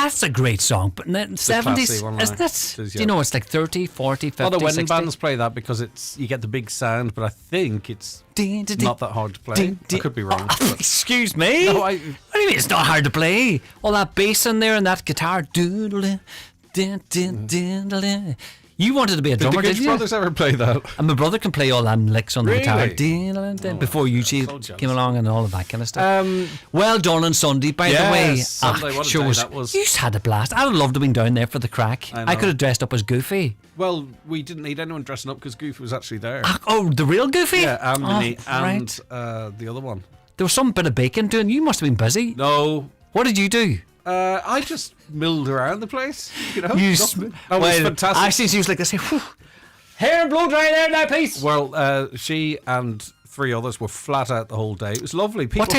That's a great song, but in the 70s, isn't it? Do you know, it's like 30, 40, 50, A lot of wedding 60. bands play that because you get the big sound, but I think it's not that hard to play. I could be wrong. Excuse me? No, what do you mean it's not hard to play? All that bass in there and that guitar. You wanted to be a drummer, did didn't the you? brothers ever play that? And my brother can play all them licks on the Really? guitar before you came along and all of that kind of stuff. Well done on Sunday, by the way. Sunday, what a day that was. You just had a blast. I would love to have been down there for the crack. I could have dressed up as Goofy. Well, we didn't need anyone dressing up because Goofy was actually there. Oh, the real Goofy? Yeah, and Minnie and right. the other one. There was some bit of bacon doing. You must have been busy. No. What did you do? I just milled around the place. That was fantastic. Actually, she was like this. Hair and blow dry there now, please. Well, she and 3 others were flat out the whole day. It was lovely. People What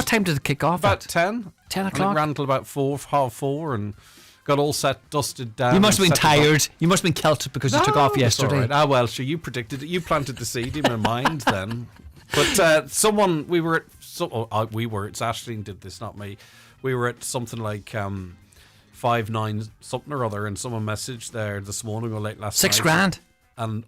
time did it kick off? About 10. 10 o'clock. And it ran till about 4:30, and got all set, dusted down. You must have been tired. You must have been kilted because you took off yesterday. Right. Well, sure, you predicted it. You planted the seed in my mind then. But it's Aisling did this, not me. We were at something like 5-9 something or other, and someone messaged there this morning or late last night. $6,000. And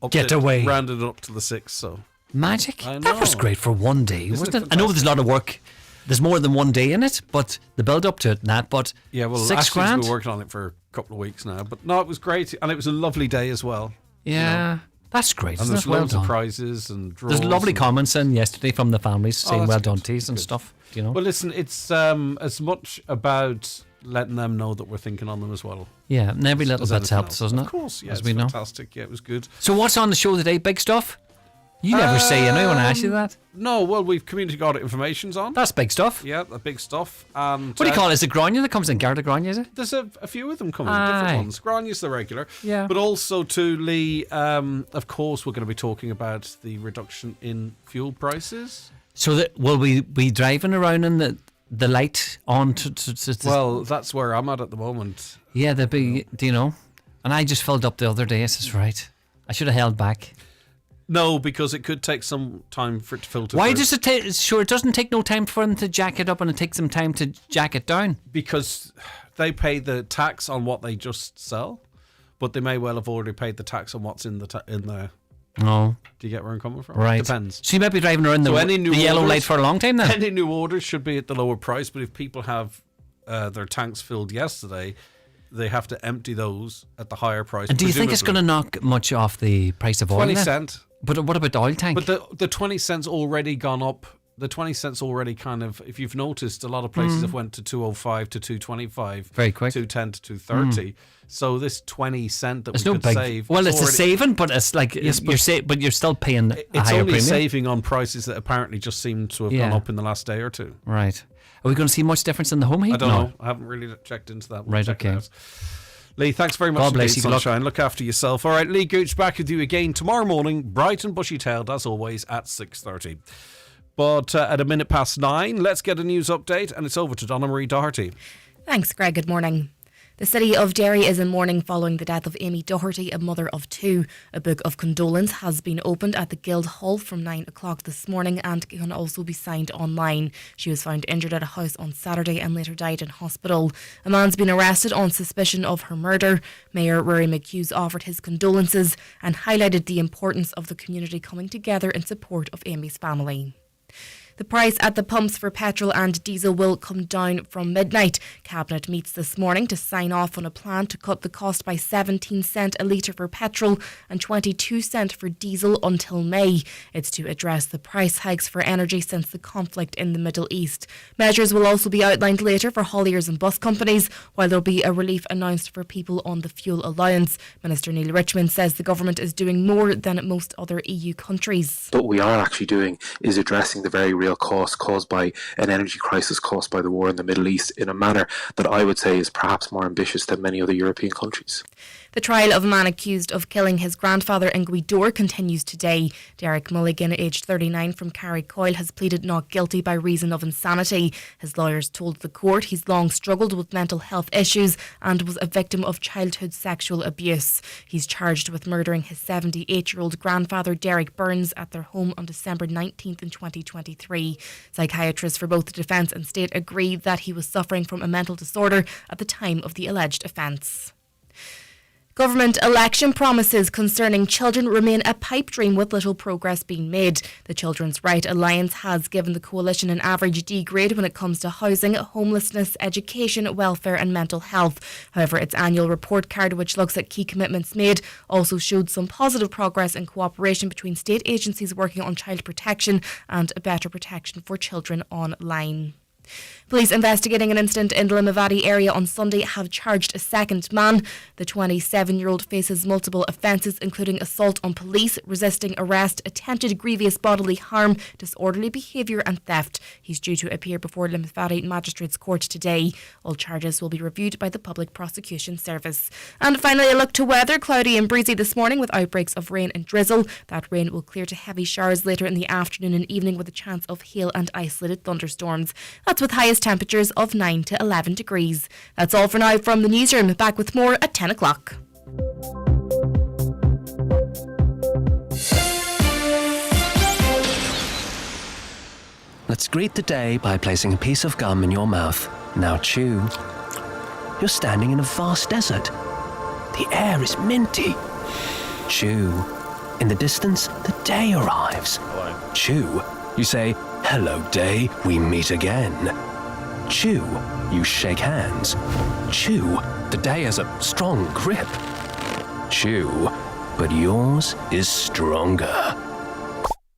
rounded it up to the 6. So magic. That was great for one day, wasn't it? I know there's a lot of work. There's more than one day in it, but the build up to it and that. But yeah, well, $6,000. We've been working on it for a couple of weeks now. But no, it was great, and it was a lovely day as well. Yeah. That's great. And there's loads of prizes and draws. There's lovely comments in yesterday from the families saying well done to you and stuff. You know. Well, listen, it's as much about letting them know that we're thinking on them as well. Yeah, and every little bit's helped, doesn't it? Of course, yeah, as it's we fantastic. Yeah, it was good. So what's on the show today? Big stuff? You never say, you know, when I ask you that. No, well, we've community Garda information's on. That's big stuff. Yeah, the big stuff. And what do you call it? Is it Grania that comes in? Garda Grania, is it? There's a few of them coming, different ones. Grania's the regular. Yeah. But also to Lee, of course, we're going to be talking about the reduction in fuel prices. So will we be driving around in the light on to well, that's where I'm at the moment. Yeah, there'd be, do you know? And I just filled up the other day. This is right. I should have held back. No, because it could take some time for it to filter. Why through. does it take? Sure, it doesn't take no time for them to jack it up, and it takes them time to jack it down. Because they pay the tax on what they just sell, but they may well have already paid the tax on what's in there. No. Do you get where I'm coming from? Right. Depends. So you might be driving around the yellow light for a long time then? Any new orders should be at the lower price, but if people have their tanks filled yesterday, they have to empty those at the higher price. And do you think it's going to knock much off the price of oil? 20 cents. But what about the oil tank? But the 20 cents already gone up. The 20 cents already kind of, if you've noticed, a lot of places have went to 205 to 225. Very quick. 210 to 230. So this 20 cent that it's we could save. Well, it's a saving, but it's like but you're still paying a higher premium. It's only saving on prices that apparently just seem to have gone up in the last day or two. Right. Are we going to see much difference in the home heat? I don't know. I haven't really checked into that. Right, okay. Lee, thanks very much. God bless you, Sunshine. Look after yourself. All right, Lee Gooch back with you again tomorrow morning, bright and bushy-tailed as always at 6:30. But at 9:01, let's get a news update, and it's over to Donna Marie Doherty. Thanks, Greg. Good morning. The city of Derry is in mourning following the death of Amy Doherty, a mother of 2. A book of condolence has been opened at the Guildhall from 9 o'clock this morning and can also be signed online. She was found injured at a house on Saturday and later died in hospital. A man's been arrested on suspicion of her murder. Mayor Rory Hughes offered his condolences and highlighted the importance of the community coming together in support of Amy's family. The price at the pumps for petrol and diesel will come down from midnight. Cabinet meets this morning to sign off on a plan to cut the cost by 17 cents a litre for petrol and 22 cents for diesel until May. It's to address the price hikes for energy since the conflict in the Middle East. Measures will also be outlined later for hauliers and bus companies, while there'll be a relief announced for people on the fuel allowance. Minister Neil Richmond says the government is doing more than most other EU countries. What we are actually doing is addressing the very real costs caused by an energy crisis caused by the war in the Middle East in a manner that I would say is perhaps more ambitious than many other European countries. The trial of a man accused of killing his grandfather in Gweedore continues today. Derek Mulligan, aged 39, from Carrickcoyle, has pleaded not guilty by reason of insanity. His lawyers told the court he's long struggled with mental health issues and was a victim of childhood sexual abuse. He's charged with murdering his 78-year-old grandfather, Derek Burns, at their home on December 19th in 2023. Psychiatrists for both the defence and state agree that he was suffering from a mental disorder at the time of the alleged offence. Government election promises concerning children remain a pipe dream with little progress being made. The Children's Right Alliance has given the coalition an average D grade when it comes to housing, homelessness, education, welfare and mental health. However, its annual report card, which looks at key commitments made, also showed some positive progress in cooperation between state agencies working on child protection and a better protection for children online. Police investigating an incident in the Limavady area on Sunday have charged a second man. The 27-year-old faces multiple offences, including assault on police, resisting arrest, attempted grievous bodily harm, disorderly behaviour and theft. He's due to appear before Limavady Magistrates Court today. All charges will be reviewed by the Public Prosecution Service. And finally, a look to weather. Cloudy and breezy this morning with outbreaks of rain and drizzle. That rain will clear to heavy showers later in the afternoon and evening with a chance of hail and isolated thunderstorms. That's with highest temperatures of 9 to 11 degrees. That's all for now from the newsroom. Back with more at 10 o'clock. Let's greet the day by placing a piece of gum in your mouth. Now chew. You're standing in a vast desert. The air is minty. Chew. In the distance, the day arrives. Chew. You say, "Hello, day, we meet again." Chew. You shake hands. Chew. The day has a strong grip. Chew. But yours is stronger.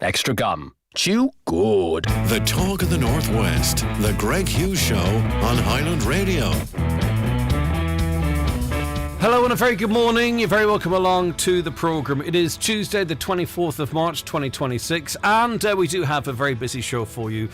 Extra gum. Chew good. The Talk of the Northwest, the Greg Hughes Show on Highland Radio. Hello and a very good morning. You're very welcome along to the programme. It is Tuesday the 24th of March 2026 and we do have a very busy show for you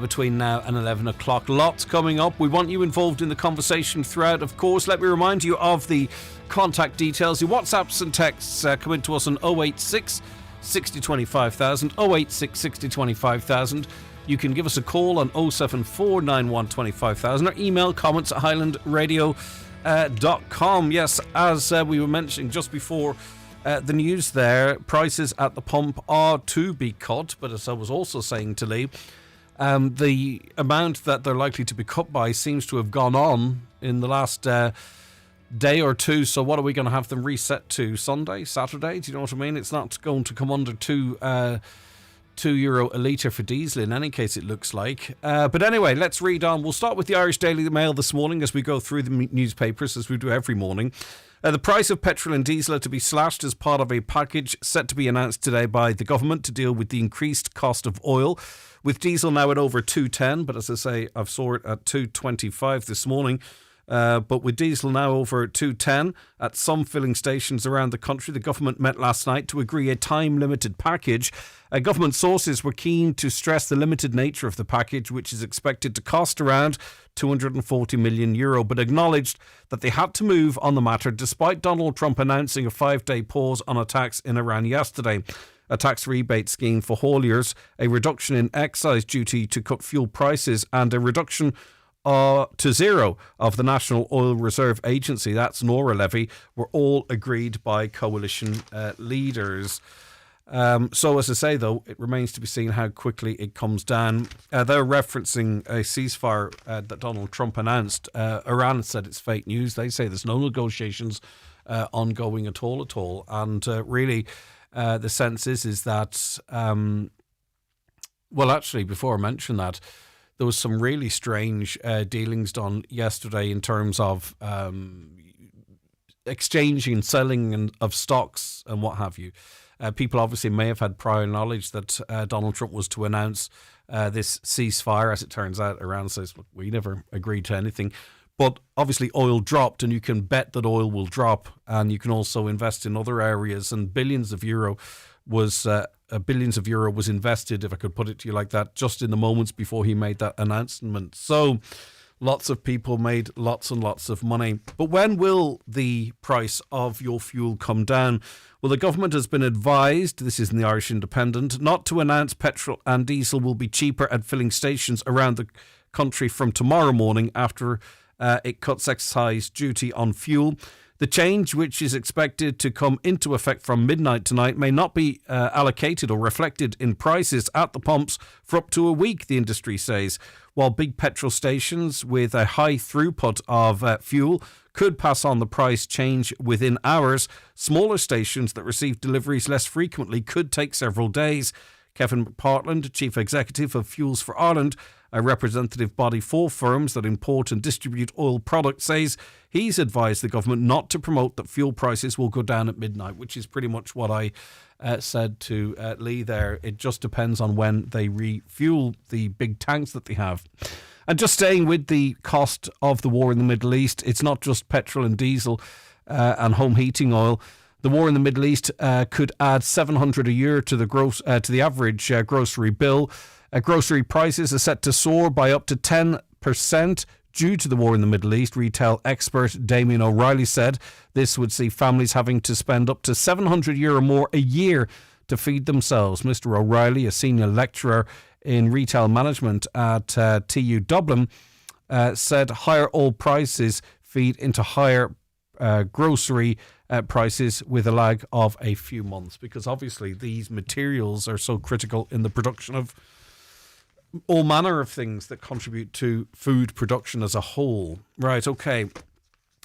between now and 11 o'clock. Lots coming up. We want you involved in the conversation throughout, of course. Let me remind you of the contact details. Your WhatsApps and texts come into us on 086 60 25,000, 086 60 25,000. You can give us a call on 074 91 25,000 or email comments at highlandradio.com. Yes, as we were mentioning just before the news there, prices at the pump are to be cut, but as I was also saying to Lee, the amount that they're likely to be cut by seems to have gone on in the last day or two. So what are we going to have them reset to? Sunday, Saturday? Do you know what I mean? It's not going to come under €2 a litre for diesel in any case, it looks like. But anyway, let's read on. We'll start with the Irish Daily Mail this morning as we go through the newspapers, as we do every morning. The price of petrol and diesel are to be slashed as part of a package set to be announced today by the government to deal with the increased cost of oil. With diesel now at over $2.10, but as I say, I've saw it at $2.25 this morning. But with diesel now over $2.10 at some filling stations around the country, the government met last night to agree a time-limited package. Government sources were keen to stress the limited nature of the package, which is expected to cost around €240 million, but acknowledged that they had to move on the matter despite Donald Trump announcing a 5-day pause on attacks in Iran yesterday. A tax rebate scheme for hauliers, a reduction in excise duty to cut fuel prices, and a reduction to zero of the National Oil Reserve Agency, that's NORA levy, were all agreed by coalition leaders. So as I say, though, it remains to be seen how quickly it comes down. They're referencing a ceasefire that Donald Trump announced. Iran said it's fake news. They say there's no negotiations ongoing at all. And really, the sense is that, well, actually, before I mention that, there was some really strange dealings done yesterday in terms of exchanging and selling of stocks and what have you. People obviously may have had prior knowledge that Donald Trump was to announce this ceasefire. As it turns out, Iran says, look, we never agreed to anything. But obviously oil dropped, and you can bet that oil will drop, and you can also invest in other areas, and billions of euro was invested, if I could put it to you like that, just in the moments before he made that announcement. So lots of people made lots and lots of money. But when will the price of your fuel come down? Well, the government has been advised, this is in the Irish Independent, not to announce petrol and diesel will be cheaper at filling stations around the country from tomorrow morning after it cuts excise duty on fuel. The change, which is expected to come into effect from midnight tonight, may not be allocated or reflected in prices at the pumps for up to a week, the industry says. While big petrol stations with a high throughput of fuel could pass on the price change within hours, smaller stations that receive deliveries less frequently could take several days. Kevin McPartland, Chief Executive of Fuels for Ireland, a representative body for firms that import and distribute oil products, says he's advised the government not to promote that fuel prices will go down at midnight, which is pretty much what I said to Lee there. It just depends on when they refuel the big tanks that they have. And just staying with the cost of the war in the Middle East, it's not just petrol and diesel and home heating oil. The war in the Middle East could add $700 a year to the average grocery bill. Grocery prices are set to soar by up to 10% due to the war in the Middle East. Retail expert Damien O'Reilly said this would see families having to spend up to €700 more a year to feed themselves. Mr. O'Reilly, a senior lecturer in retail management at TU Dublin, said higher oil prices feed into higher grocery prices with a lag of a few months, because obviously these materials are so critical in the production of all manner of things that contribute to food production as a whole. Right, okay.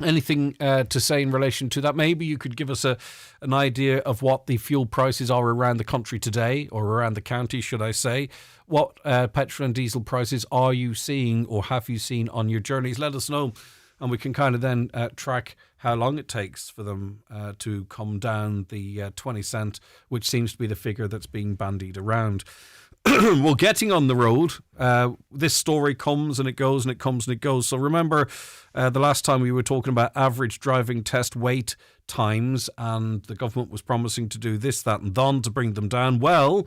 Anything to say in relation to that? Maybe you could give us an idea of what the fuel prices are around the country today, or around the county, should I say. What petrol and diesel prices are you seeing or have you seen on your journeys? Let us know, and we can kind of then track how long it takes for them to come down the 20 cent, which seems to be the figure that's being bandied around. Well, getting on the road, this story comes and it goes and it comes and it goes. So remember the last time we were talking about average driving test wait times, and the government was promising to do this, that and that to bring them down. Well,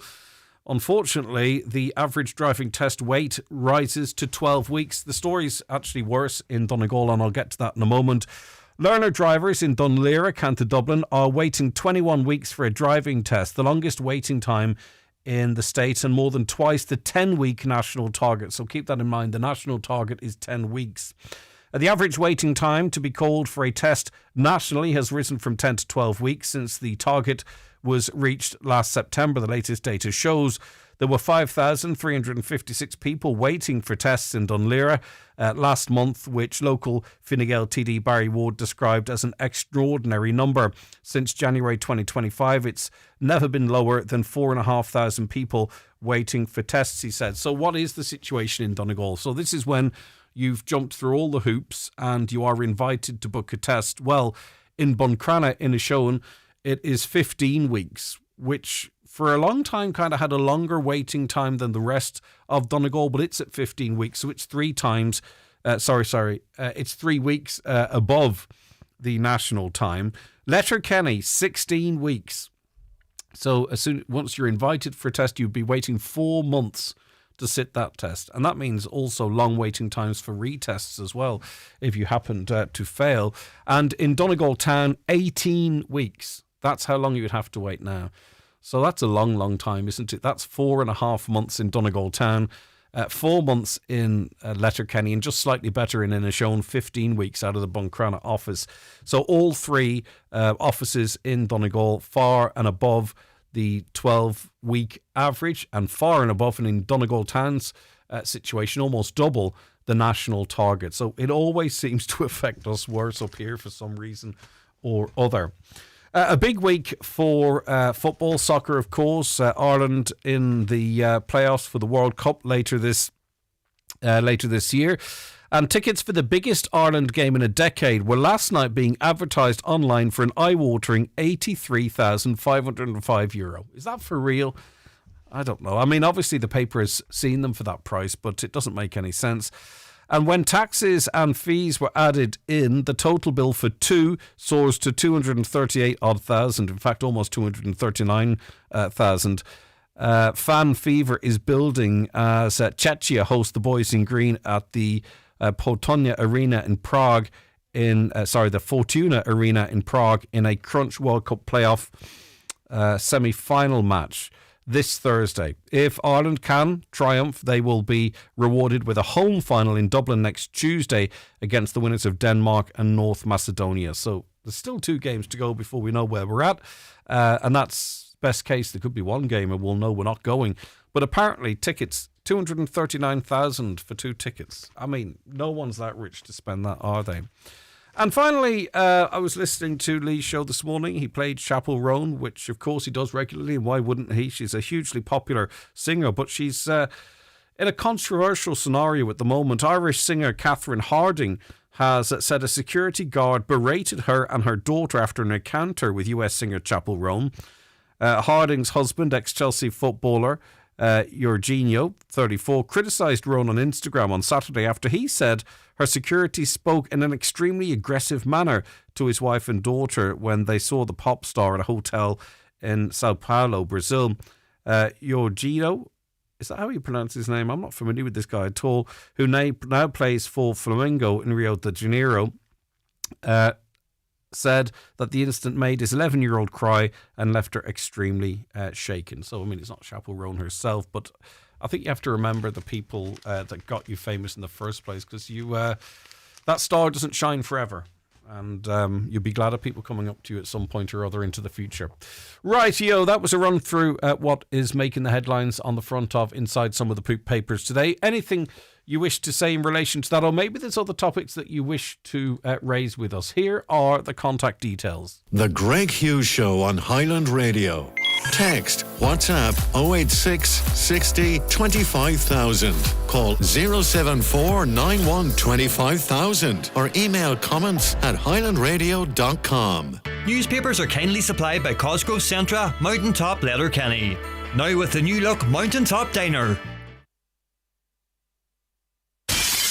unfortunately, the average driving test wait rises to 12 weeks. The story's actually worse in Donegal, and I'll get to that in a moment. Learner drivers in Dunleera, County Dublin, are waiting 21 weeks for a driving test, the longest waiting time in the States and more than twice the 10-week national target. So keep that in mind. The national target is 10 weeks. The average waiting time to be called for a test nationally has risen from 10 to 12 weeks since the target was reached last September. The latest data shows there were 5,356 people waiting for tests in Dunleera last month, which local Fine Gael TD Barry Ward described as an extraordinary number. Since January 2025, it's never been lower than 4,500 people waiting for tests, he said. So what is the situation in Donegal? So this is when you've jumped through all the hoops and you are invited to book a test. Well, in Buncrana, in Ashown, it is 15 weeks, which for a long time kind of had a longer waiting time than the rest of Donegal, but it's at 15 weeks, so it's it's 3 weeks above the national time. Letterkenny, 16 weeks. So once you're invited for a test, you'd be waiting 4 months to sit that test. And that means also long waiting times for retests as well, if you happened to fail. And in Donegal town, 18 weeks. That's how long you'd have to wait now. So that's a long, long time, isn't it? That's 4.5 months in Donegal town, 4 months in Letterkenny, and just slightly better in Inishowen, 15 weeks out of the Buncrana office. So all three offices in Donegal far and above the 12-week average, and far and above, and in Donegal town's situation, almost double the national target. So it always seems to affect us worse up here for some reason or other. A big week for football, soccer, of course. Ireland in the playoffs for the World Cup later this year. And tickets for the biggest Ireland game in a decade were last night being advertised online for an eye-watering €83,505. Is that for real? I don't know. I mean, obviously the paper has seen them for that price, but it doesn't make any sense. And when taxes and fees were added in, the total bill for two soars to 238,000. In fact, almost 239,000. Fan fever is building as Chechia host the boys in green at the Potonia Arena in Prague the Fortuna Arena in Prague in a Crunch World Cup playoff semi-final match this Thursday. If Ireland can triumph, they will be rewarded with a home final in Dublin next Tuesday against the winners of Denmark and North Macedonia. So there's still 2 games to go before we know where we're at, and that's best case. There could be one game and we'll know we're not going. But apparently tickets, 239,000 for 2 tickets. I mean, no one's that rich to spend that, are they? And finally, I was listening to Lee's show this morning. He played Chapel Roan, which of course he does regularly, and why wouldn't he? She's a hugely popular singer, but she's in a controversial scenario at the moment. Irish singer Catherine Harding has said a security guard berated her and her daughter after an encounter with US singer Chapel Roan. Harding's husband, ex-Chelsea footballer Jorginho, 34, criticised Roan on Instagram on Saturday after he said her security spoke in an extremely aggressive manner to his wife and daughter when they saw the pop star at a hotel in Sao Paulo, Brazil. Jorginho, is that how you pronounce his name? I'm not familiar with this guy at all, who now plays for Flamengo in Rio de Janeiro, said that the incident made his 11-year-old cry and left her extremely shaken. So, I mean, it's not Chapel Roan herself, but I think you have to remember the people that got you famous in the first place, because that star doesn't shine forever. And you'll be glad of people coming up to you at some point or other into the future. Rightio, that was a run through what is making the headlines on the front of inside some of the papers today. Anything you wish to say in relation to that, or maybe there's other topics that you wish to raise with us, here are the contact details. The Greg Hughes Show on Highland Radio. Text WhatsApp 086 60 25000. Call 074 91 25000 or email comments at highlandradio.com. Newspapers are kindly supplied by Cosgrove Centra, Mountaintop Letterkenny. Now with the new look Mountaintop Diner.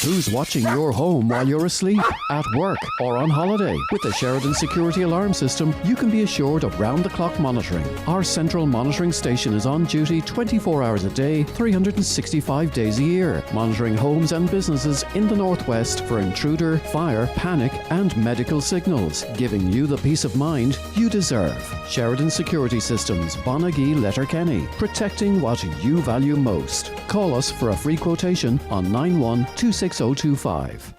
Who's watching your home while you're asleep, at work, or on holiday? With the Sheridan Security Alarm System, you can be assured of round-the-clock monitoring. Our central monitoring station is on duty 24 hours a day, 365 days a year, monitoring homes and businesses in the northwest for intruder, fire, panic, and medical signals, giving you the peace of mind you deserve. Sheridan Security Systems, Bonagee, Letterkenny, protecting what you value most. Call us for a free quotation on 9126 6025.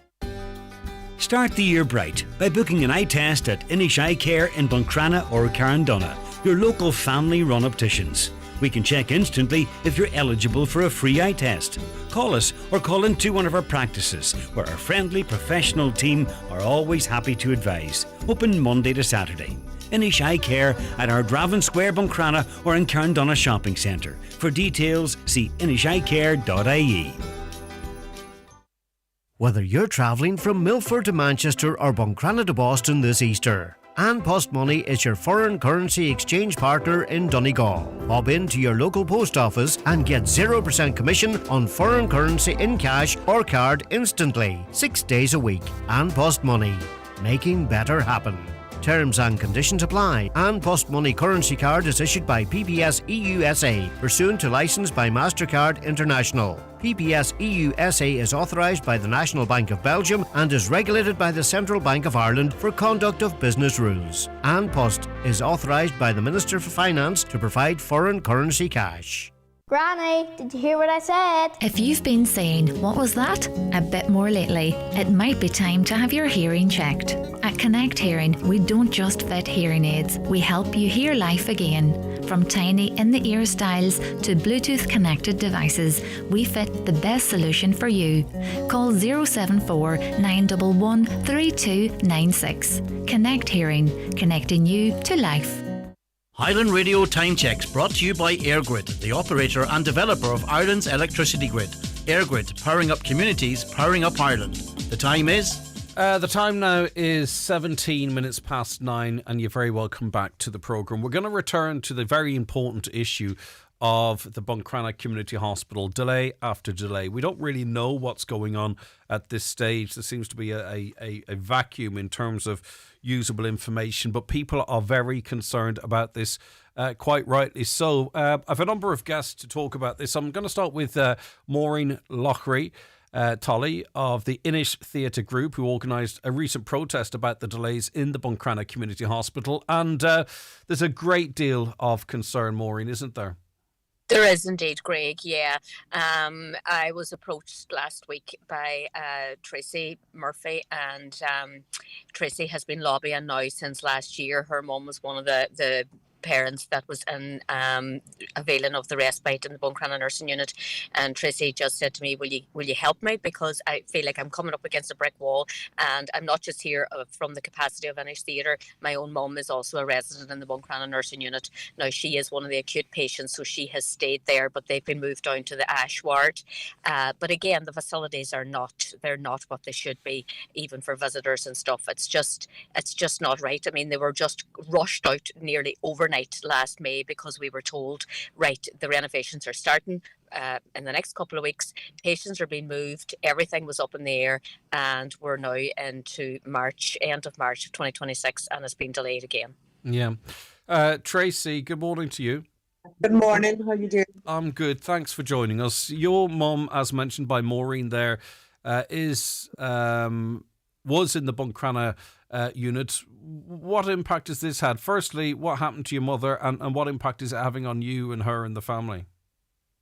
Start the year bright by booking an eye test at Inish Eye Care in Buncrana or Carndonna, your local family-run opticians. We can check instantly if you're eligible for a free eye test. Call us or call into one of our practices, where our friendly professional team are always happy to advise. Open Monday to Saturday. Inish Eye Care at our Draven Square, Buncrana, or in Carndonna Shopping Centre. For details, see inisheyecare.ie. Whether you're travelling from Milford to Manchester or Buncrana to Boston this Easter, An Post Money is your foreign currency exchange partner in Donegal. Bob into your local post office and get 0% commission on foreign currency in cash or card instantly, 6 days a week. An Post Money, making better happen. Terms and conditions apply. An Post Money currency card is issued by PPS EUSA, pursuant to licence by MasterCard International. PPS EUSA is authorised by the National Bank of Belgium and is regulated by the Central Bank of Ireland for conduct of business rules. An Post is authorised by the Minister for Finance to provide foreign currency cash. Granny, did you hear what I said? If you've been saying, "What was that?" a bit more lately, it might be time to have your hearing checked. At Connect Hearing, we don't just fit hearing aids, we help you hear life again. From tiny in-the-ear styles to Bluetooth connected devices, we fit the best solution for you. Call 074 911 3296. Connect Hearing, connecting you to life. Highland Radio Time Checks brought to you by EirGrid, the operator and developer of Ireland's electricity grid. EirGrid, powering up communities, powering up Ireland. The time is... The time now is 17 minutes past 9, and you're very welcome back to the programme. We're going to return to the very important issue of the Buncrana Community Hospital, delay after delay. We don't really know what's going on at this stage. There seems to be a vacuum in terms of usable information, but people are very concerned about this, quite rightly so. I've a number of guests to talk about this. I'm going to start with Maureen Lochry. Tolly of the Inish Theatre Group, who organised a recent protest about the delays in the Buncrana Community Hospital. And there's a great deal of concern, Maureen, isn't there? There is indeed, Greg, yeah. I was approached last week by Tracy Murphy, and Tracy has been lobbying now since last year. Her mum was one of the parents that was in availing of the respite in the Buncrana nursing unit, and Tracy just said to me, will you help me, because I feel like I'm coming up against a brick wall, and I'm not just here from the capacity of Inish Theatre. My own mum is also a resident in the Buncrana nursing unit. Now, she is one of the acute patients, so she has stayed there, but they've been moved down to the Ash ward. But again, the facilities are they're not what they should be, even for visitors and stuff. It's just not right. I mean, they were just rushed out nearly overnight last May, because we were told, right, the renovations are starting in the next couple of weeks. Patients are being moved. Everything was up in the air, and we're now into March, end of March of 2026, and it's been delayed again. Yeah. Tracy, good morning to you. Good morning. How you doing? I'm good. Thanks for joining us. Your mum, as mentioned by Maureen there, was in the Buncrana unit. What impact has this had? Firstly, what happened to your mother, and what impact is it having on you and her and the family?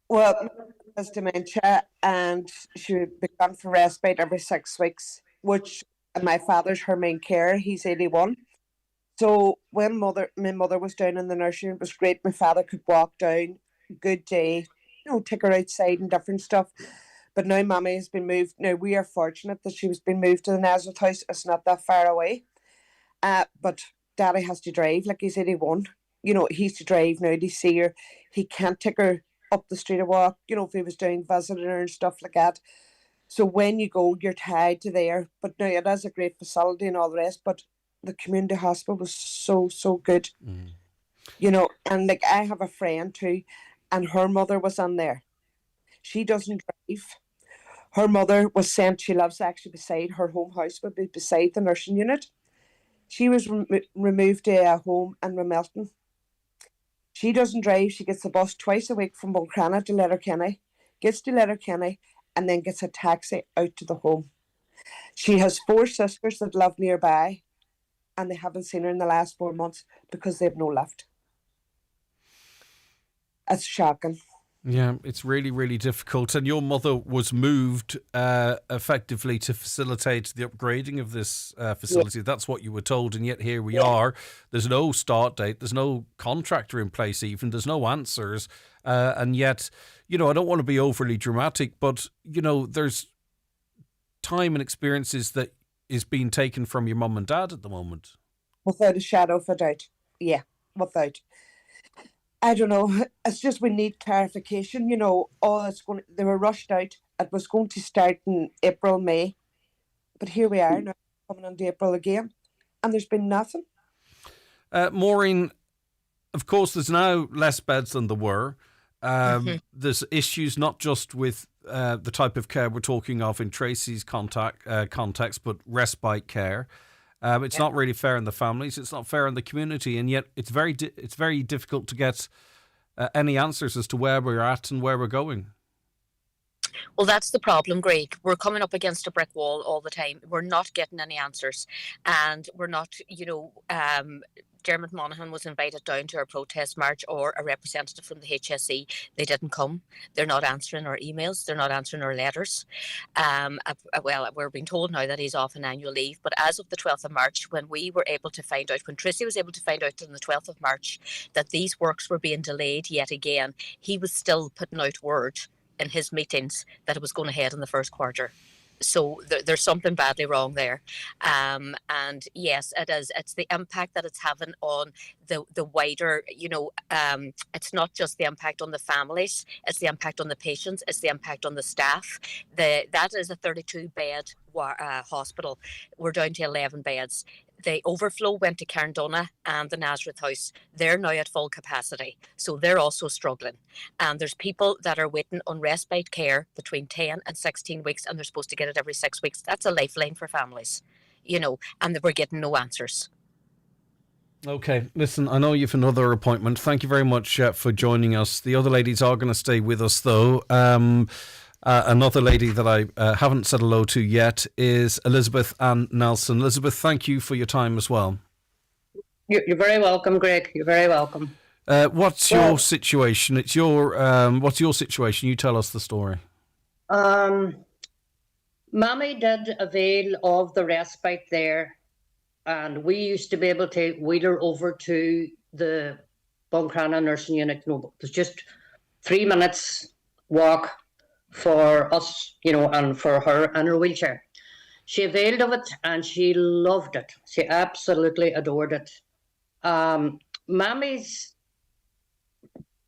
Well, my mother has dementia, and she would be gone for respite every 6 weeks, which my father's her main carer. He's 81. So when my mother was down in the nursery, it was great. My father could walk down, good day, take her outside and different stuff. But now Mammy has been moved. Now, we are fortunate that she was being moved to the Nazareth house. It's not that far away. But Daddy has to drive, like he's 81. He's to drive now to see her. He can't take her up the street or walk, if he was doing visiting her and stuff like that. So when you go, you're tied to there. But now it is a great facility and all the rest. But the community hospital was so, so good. And like, I have a friend too, and her mother was in there. She doesn't drive. Her mother was sent, she lives actually beside her home house, would be beside the nursing unit. She was removed to a home in Ramelton. She doesn't drive. She gets the bus twice a week from Buncrana to Letterkenny, gets to Letterkenny, and then gets a taxi out to the home. She has 4 sisters that live nearby, and they haven't seen her in the last 4 months because they have no lift. It's shocking. Yeah, it's really, really difficult. And your mother was moved effectively to facilitate the upgrading of this facility. Yeah. That's what you were told, and yet here we are. There's no start date. There's no contractor in place even. There's no answers. And yet, I don't want to be overly dramatic, but, there's time and experiences that is being taken from your mum and dad at the moment. Without a shadow of a doubt. Yeah, without. I don't know. It's just we need clarification. They were rushed out. It was going to start in April, May, but here we are now, coming into April again, and there's been nothing. Maureen, of course, there's now less beds than there were. There's issues not just with the type of care we're talking of in Tracy's context, but respite care. It's not really fair in the families. It's not fair in the community, and yet it's very difficult to get any answers as to where we're at and where we're going. Well, that's the problem, Greg. We're coming up against a brick wall all the time. We're not getting any answers, and we're not, Dermot Monaghan was invited down to our protest march, or a representative from the HSE. They didn't come. They're not answering our emails. They're not answering our letters. Well, we're being told now that he's off on annual leave. But as of the 12th of March, when we were able to find out, when Tracy was able to find out on the 12th of March that these works were being delayed yet again, he was still putting out word in his meetings that it was going ahead in the first quarter. So there's something badly wrong there. And yes, it is. It's the impact that it's having on the wider, it's not just the impact on the families, it's the impact on the patients, it's the impact on the staff. That is a 32-bed hospital. We're down to 11 beds. The overflow went to Carndonna and the Nazareth house. They're now at full capacity, so they're also struggling. And there's people that are waiting on respite care between 10 and 16 weeks, and they're supposed to get it every 6 weeks. That's a lifeline for families, and we're getting no answers. Okay, listen, I know you've another appointment. Thank you very much for joining us. The other ladies are going to stay with us, though. Another lady that I haven't said hello to yet is Elizabeth Ann Nelson. Elizabeth, thank you for your time as well. You're very welcome, Greg. You're very welcome. What's your situation? It's your what's your situation? You tell us the story. Mammy did avail of the respite there, and we used to be able to wheel her over to the Buncrana nursing unit. No, it was just 3 minutes walk for us, and for her in her wheelchair. She availed of it and she loved it. She absolutely adored it.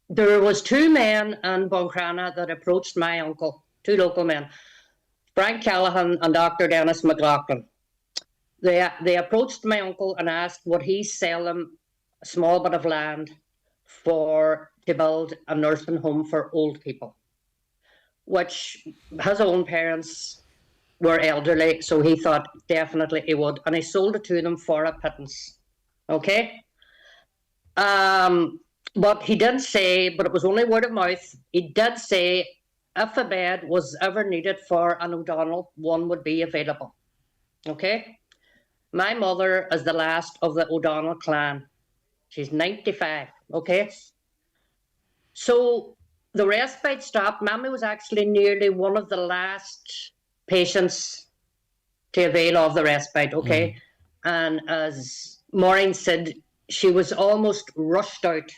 There was 2 men in Buncrana that approached my uncle, 2 local men, Frank Callahan and Dr. Dennis McLaughlin. They approached my uncle and asked would he sell them a small bit of land to build a nursing home for old people, which his own parents were elderly, so he thought definitely he would, and he sold it to them for a pittance. Okay? But he did say, but it was only word of mouth, he did say if a bed was ever needed for an O'Donnell, one would be available. Okay? My mother is the last of the O'Donnell clan. She's 95, okay? So the respite stopped. Mammy was actually nearly one of the last patients to avail of the respite, okay? And as Maureen said, she was almost rushed out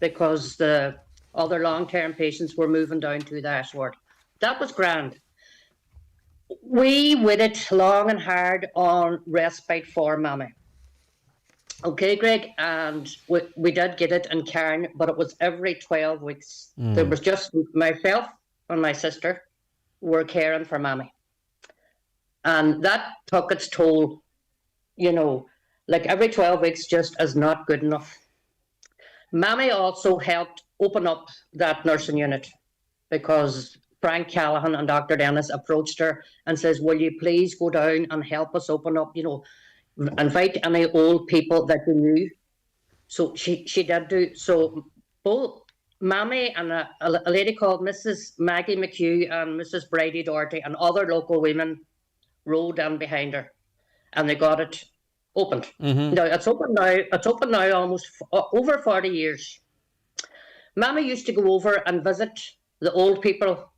because the other long-term patients were moving down to the Ash ward. That was grand. We waited long and hard on respite for Mammy. Okay, Greg, and we did get it in Cairn, but it was every 12 weeks. There was just myself and my sister were caring for Mammy. And that took its toll, like every 12 weeks just is not good enough. Mammy also helped open up that nursing unit because Frank Callahan and Dr. Dennis approached her and says, will you please go down and help us open up, invite any old people that you knew. So she did do. So both Mammy and a lady called Mrs. Maggie McHugh and Mrs. Brady Doherty and other local women rode in behind her, and they got it opened. Now it's open now. It's open now almost over 40 years. Mammy used to go over and visit the old people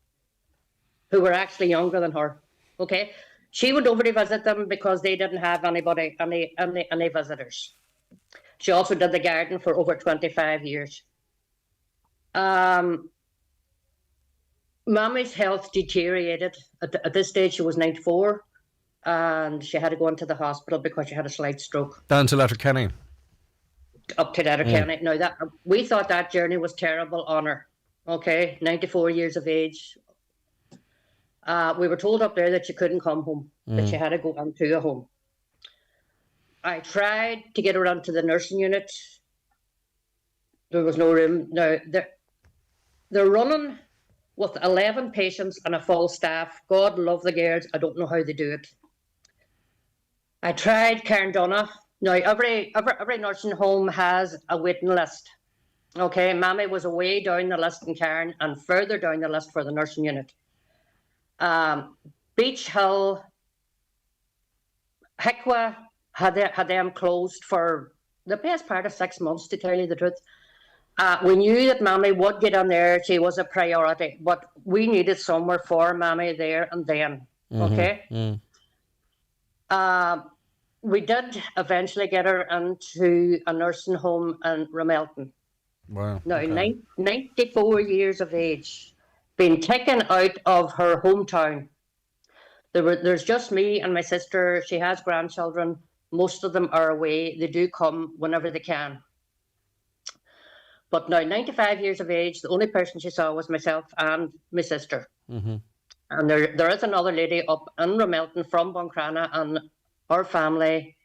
who were actually younger than her. Okay, she would over to visit them because they didn't have any visitors. She also did the garden for over 25 years. Mammy's health deteriorated. At this stage, she was 94, and she had to go into the hospital because she had a slight stroke. Down to Letterkenny. Up to Letterkenny. Now we thought that journey was terrible on her. Okay, 94 years of age. We were told up there that she couldn't come home, that she had to go into a home. I tried to get her onto the nursing unit. There was no room. Now, they're running with 11 patients and a full staff. God love the girls. I don't know how they do it. I tried Carndonna. Now, every nursing home has a waiting list. Okay, Mammy was away down the list in Cairn and further down the list for the nursing unit. Beach Hill, Hicwa had them closed for the best part of 6 months, to tell you the truth. We knew that Mammy would get on there. She was a priority, but we needed somewhere for Mammy there and then. Okay? We did eventually get her into a nursing home in Ramelton. Wow. Now, 94 years of age, been taken out of her hometown. There's just me and my sister. She has grandchildren. Most of them are away. They do come whenever they can. But now, 95 years of age, the only person she saw was myself and my sister. And there is another lady up in Ramelton from Buncrana, and our family,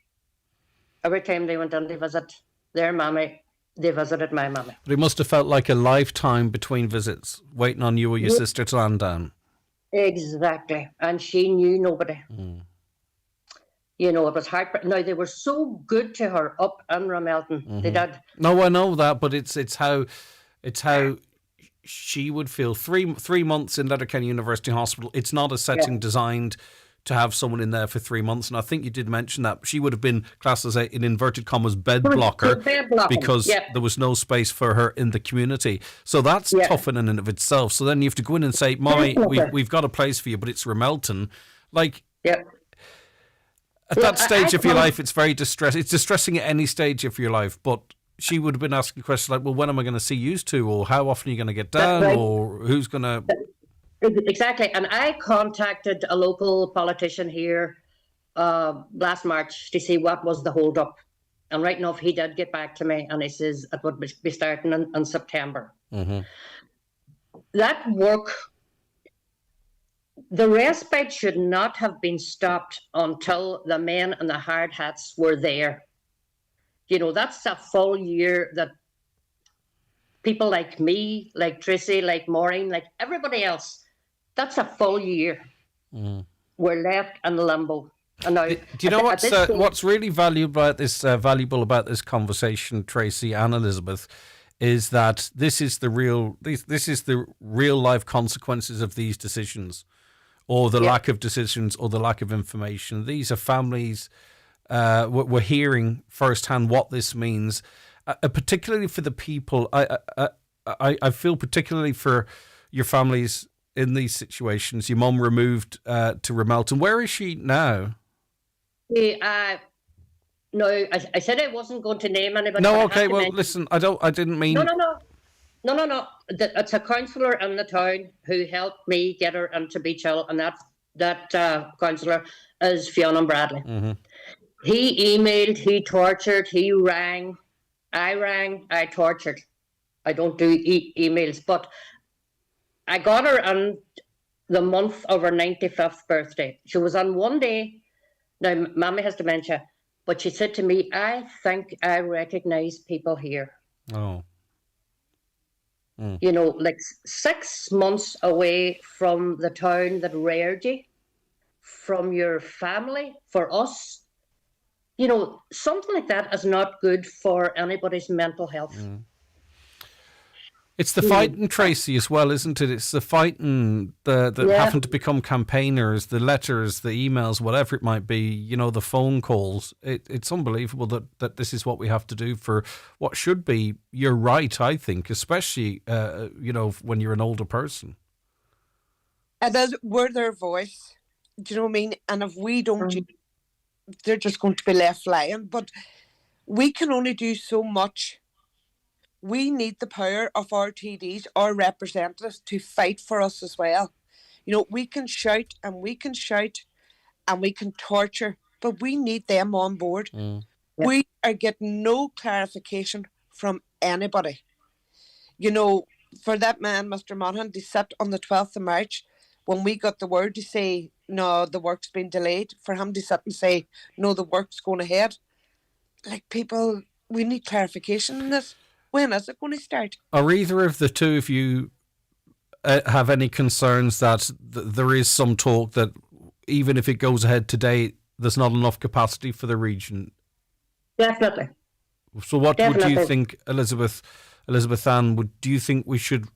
every time they went in to visit their mammy, they visited my mammy. But it must have felt like a lifetime between visits, waiting on you or your sister to land down. Exactly. And she knew nobody. It was hard. Now, they were so good to her up in Ramelton. They did. No, I know that, but it's how she would feel 3 months in Letterkenny University Hospital. It's not a setting designed to have someone in there for 3 months. And I think you did mention that she would have been classed as in inverted commas, bed blocker because there was no space for her in the community. So that's tough in and of itself. So then you have to go in and say, Mommy, we've got a place for you, but it's Ramelton. Like, at that stage of your life, it's very distressing. It's distressing at any stage of your life, but she would have been asking questions like, well, when am I going to see you two? Or how often are you going to get down? Or who's going to... Exactly. And I contacted a local politician here last March to see what was the hold up. And right enough, he did get back to me and he says it would be starting in September. Mm-hmm. That work, the respite should not have been stopped until the men in the hard hats were there. You know, that's a full year that people like me, like Tracy, like Maureen, like everybody else, that's a full year. We're left in limbo. And now, do you know what's really valuable about this conversation, Tracy and Elizabeth, is that this is the real life consequences of these decisions, or the lack of decisions, or the lack of information. These are families. We're hearing firsthand what this means, particularly for the people. I feel particularly for your families in these situations. Your mum removed to Ramelton. Where is she now? No, I said I wasn't going to name anybody. No, okay. Well, listen, I didn't mean. No. It's a councillor in the town who helped me get her into Beach Hill, and that councillor is Fiona Bradley. Mm-hmm. He emailed, he tortured, he rang. I tortured. I don't do emails, but I got her on the month of her 95th birthday. She was on one day. Now, Mammy has dementia, but she said to me, I think I recognise people here. Oh. You know, like 6 months away from the town that reared you, from your family, for us. You know, something like that is not good for anybody's mental health. It's the fighting, Tracy, as well, isn't it? It's the fighting, the having to become campaigners, the letters, the emails, whatever it might be, you know, the phone calls. It's unbelievable that this is what we have to do for what should be your right, I think, especially, you know, when you're an older person. We're their voice. Do you know what I mean? And if we don't, they're just going to be left lying. But we can only do so much. We need the power of our TDs, our representatives, to fight for us as well. You know, we can shout and we can torture, but we need them on board. We are getting no clarification from anybody. You know, for that man, Mr. Monaghan, to sit on the 12th of March, when we got the word to say, no, the work's been delayed, for him to sit and say, no, the work's going ahead. Like, people, we need clarification on this. When is it going to start? Are either of the two of you have any concerns that there is some talk that even if it goes ahead today, there's not enough capacity for the region? Definitely. So what would you think, Elizabeth Ann, do you think we should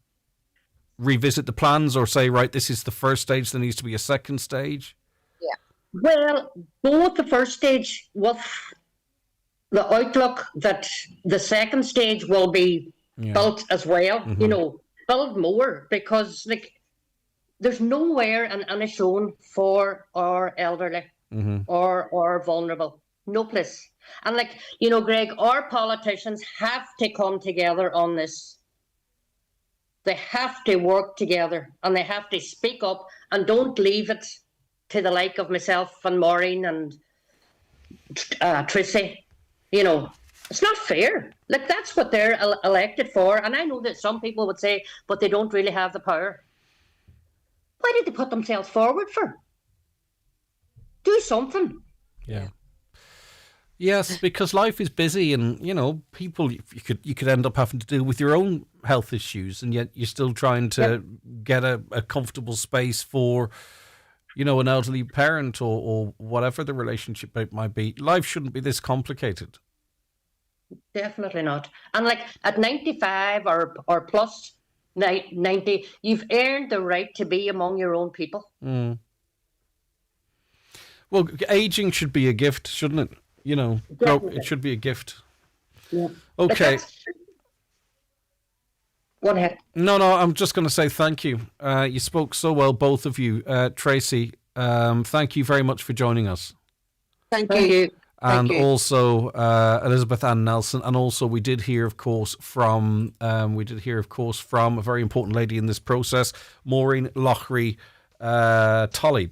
revisit the plans or say, right, this is the first stage, there needs to be a second stage? Yeah. Well, both the first stage with the outlook that the second stage will be built as well, you know, build more, because like there's nowhere in any shown for our elderly or vulnerable, no place. And like, you know, Greg, our politicians have to come together on this. They have to work together and they have to speak up and don't leave it to the like of myself and Maureen and Tracy. You know, it's not fair. Like, that's what they're elected for. And I know that some people would say, but they don't really have the power. Why did they put themselves forward for? Do something. Yeah. Yes, because life is busy and, you know, people, you could end up having to deal with your own health issues, and yet you're still trying to get a comfortable space for, you know, an elderly parent or whatever the relationship might be. Life shouldn't be this complicated. Definitely not. And like at 95 or plus, 90. You've earned the right to be among your own people. Well, aging should be a gift, shouldn't it? You know, it should be a gift. Yeah. Okay. Go ahead. No, I'm just going to say thank you. You spoke so well, both of you. Tracy, thank you very much for joining us. Thank you. And also Elizabeth Ann Nelson, and also we did hear, of course, from a very important lady in this process, Maureen Lochry Tolley.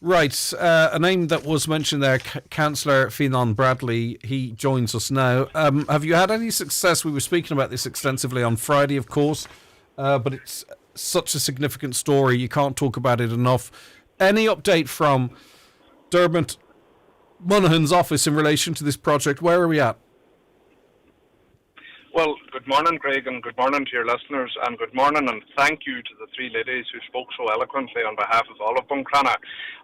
Right, a name that was mentioned there, Councillor Fionnán Bradley. He joins us now. Have you had any success? We were speaking about this extensively on Friday, of course, but it's such a significant story. You can't talk about it enough. Any update from Dermot Monaghan's office in relation to this project? Where are we at? Well, good morning, Craig, and good morning to your listeners, and good morning and thank you to the three ladies who spoke so eloquently on behalf of all of Buncrana.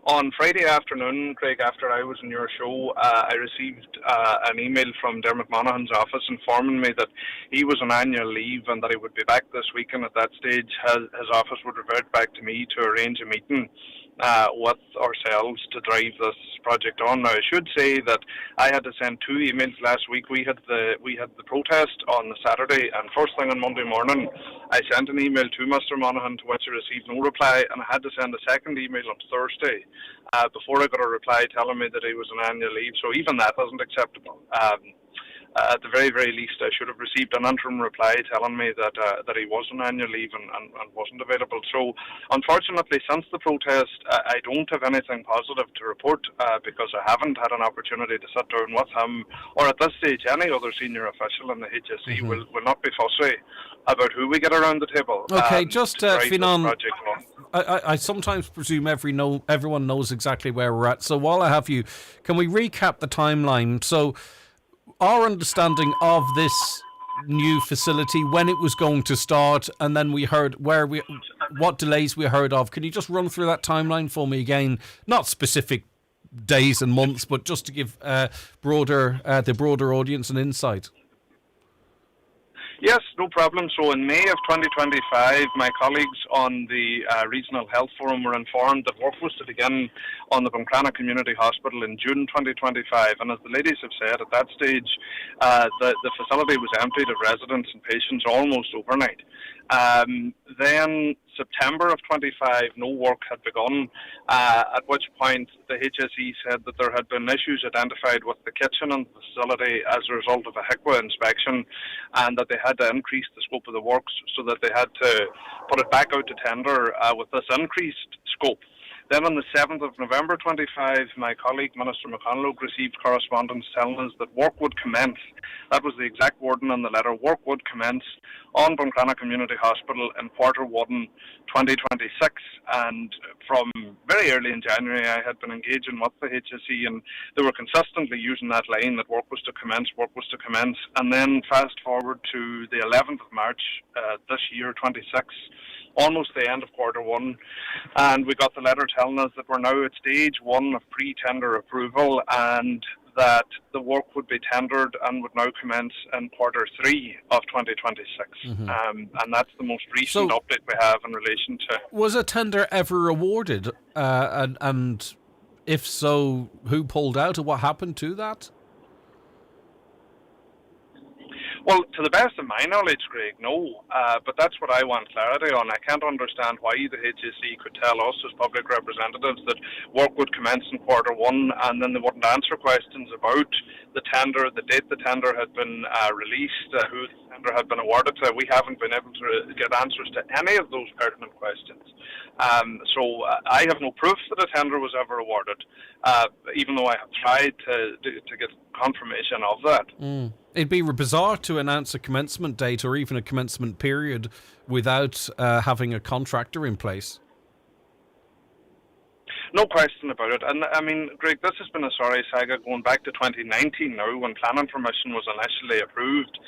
On Friday afternoon, Craig, after I was in your show, I received an email from Dermot Monaghan's office informing me that he was on annual leave and that he would be back this week, and at that stage his office would revert back to me to arrange a meeting with ourselves to drive this project on. Now, I should say that I had to send 2 emails last week. We had the protest on the Saturday, and first thing on Monday morning, I sent an email to Mr. Monaghan to which I received no reply, and I had to send a second email on Thursday before I got a reply telling me that he was on annual leave. So even that isn't acceptable. At the very, very least, I should have received an interim reply telling me that he was on annual leave and wasn't available. So, unfortunately, since the protest, I don't have anything positive to report because I haven't had an opportunity to sit down with him, or at this stage, any other senior official in the HSE will not be fussy about who we get around the table. Okay, just Fionnán, I sometimes presume everyone knows exactly where we're at. So while I have you, can we recap the timeline? So our understanding of this new facility, when it was going to start, and then we heard what delays we heard of. Can you just run through that timeline for me again? Not specific days and months, but just to give the broader audience an insight. Yes, no problem. So in May of 2025, my colleagues on the Regional Health Forum were informed that work was to begin on the Buncrana Community Hospital in June 2025. And as the ladies have said, at that stage, the facility was emptied of residents and patients almost overnight. Then September of 25, no work had begun, at which point the HSE said that there had been issues identified with the kitchen and the facility as a result of a HICWA inspection, and that they had to increase the scope of the works so that they had to put it back out to tender with this increased scope. Then on the 7th of November 25, my colleague, Minister McConalogue, received correspondence telling us that work would commence. That was the exact wording on the letter. Work would commence on Buncrana Community Hospital in Q1 2026. And from very early in January, I had been engaging with the HSE, and they were consistently using that line that work was to commence, work was to commence. And then fast forward to the 11th of March this year, 26, almost the end of Q1, and we got the letter telling us that we're now at stage 1 of pre-tender approval, and that the work would be tendered and would now commence in Q3 of 2026. And that's the most recent update we have in relation to... Was a tender ever awarded? And if so, who pulled out, or what happened to that? Well, to the best of my knowledge, Craig, no. But that's what I want clarity on. I can't understand why the HSE could tell us as public representatives that work would commence in Q1, and then they wouldn't answer questions about the tender, the date the tender had been released, who the tender had been awarded to. We haven't been able to get answers to any of those pertinent questions. So I have no proof that a tender was ever awarded, even though I have tried to get confirmation of that. It'd be bizarre to announce a commencement date or even a commencement period without having a contractor in place. No question about it. And I mean, Greg, this has been a sorry saga going back to 2019 now, when planning permission was initially approved.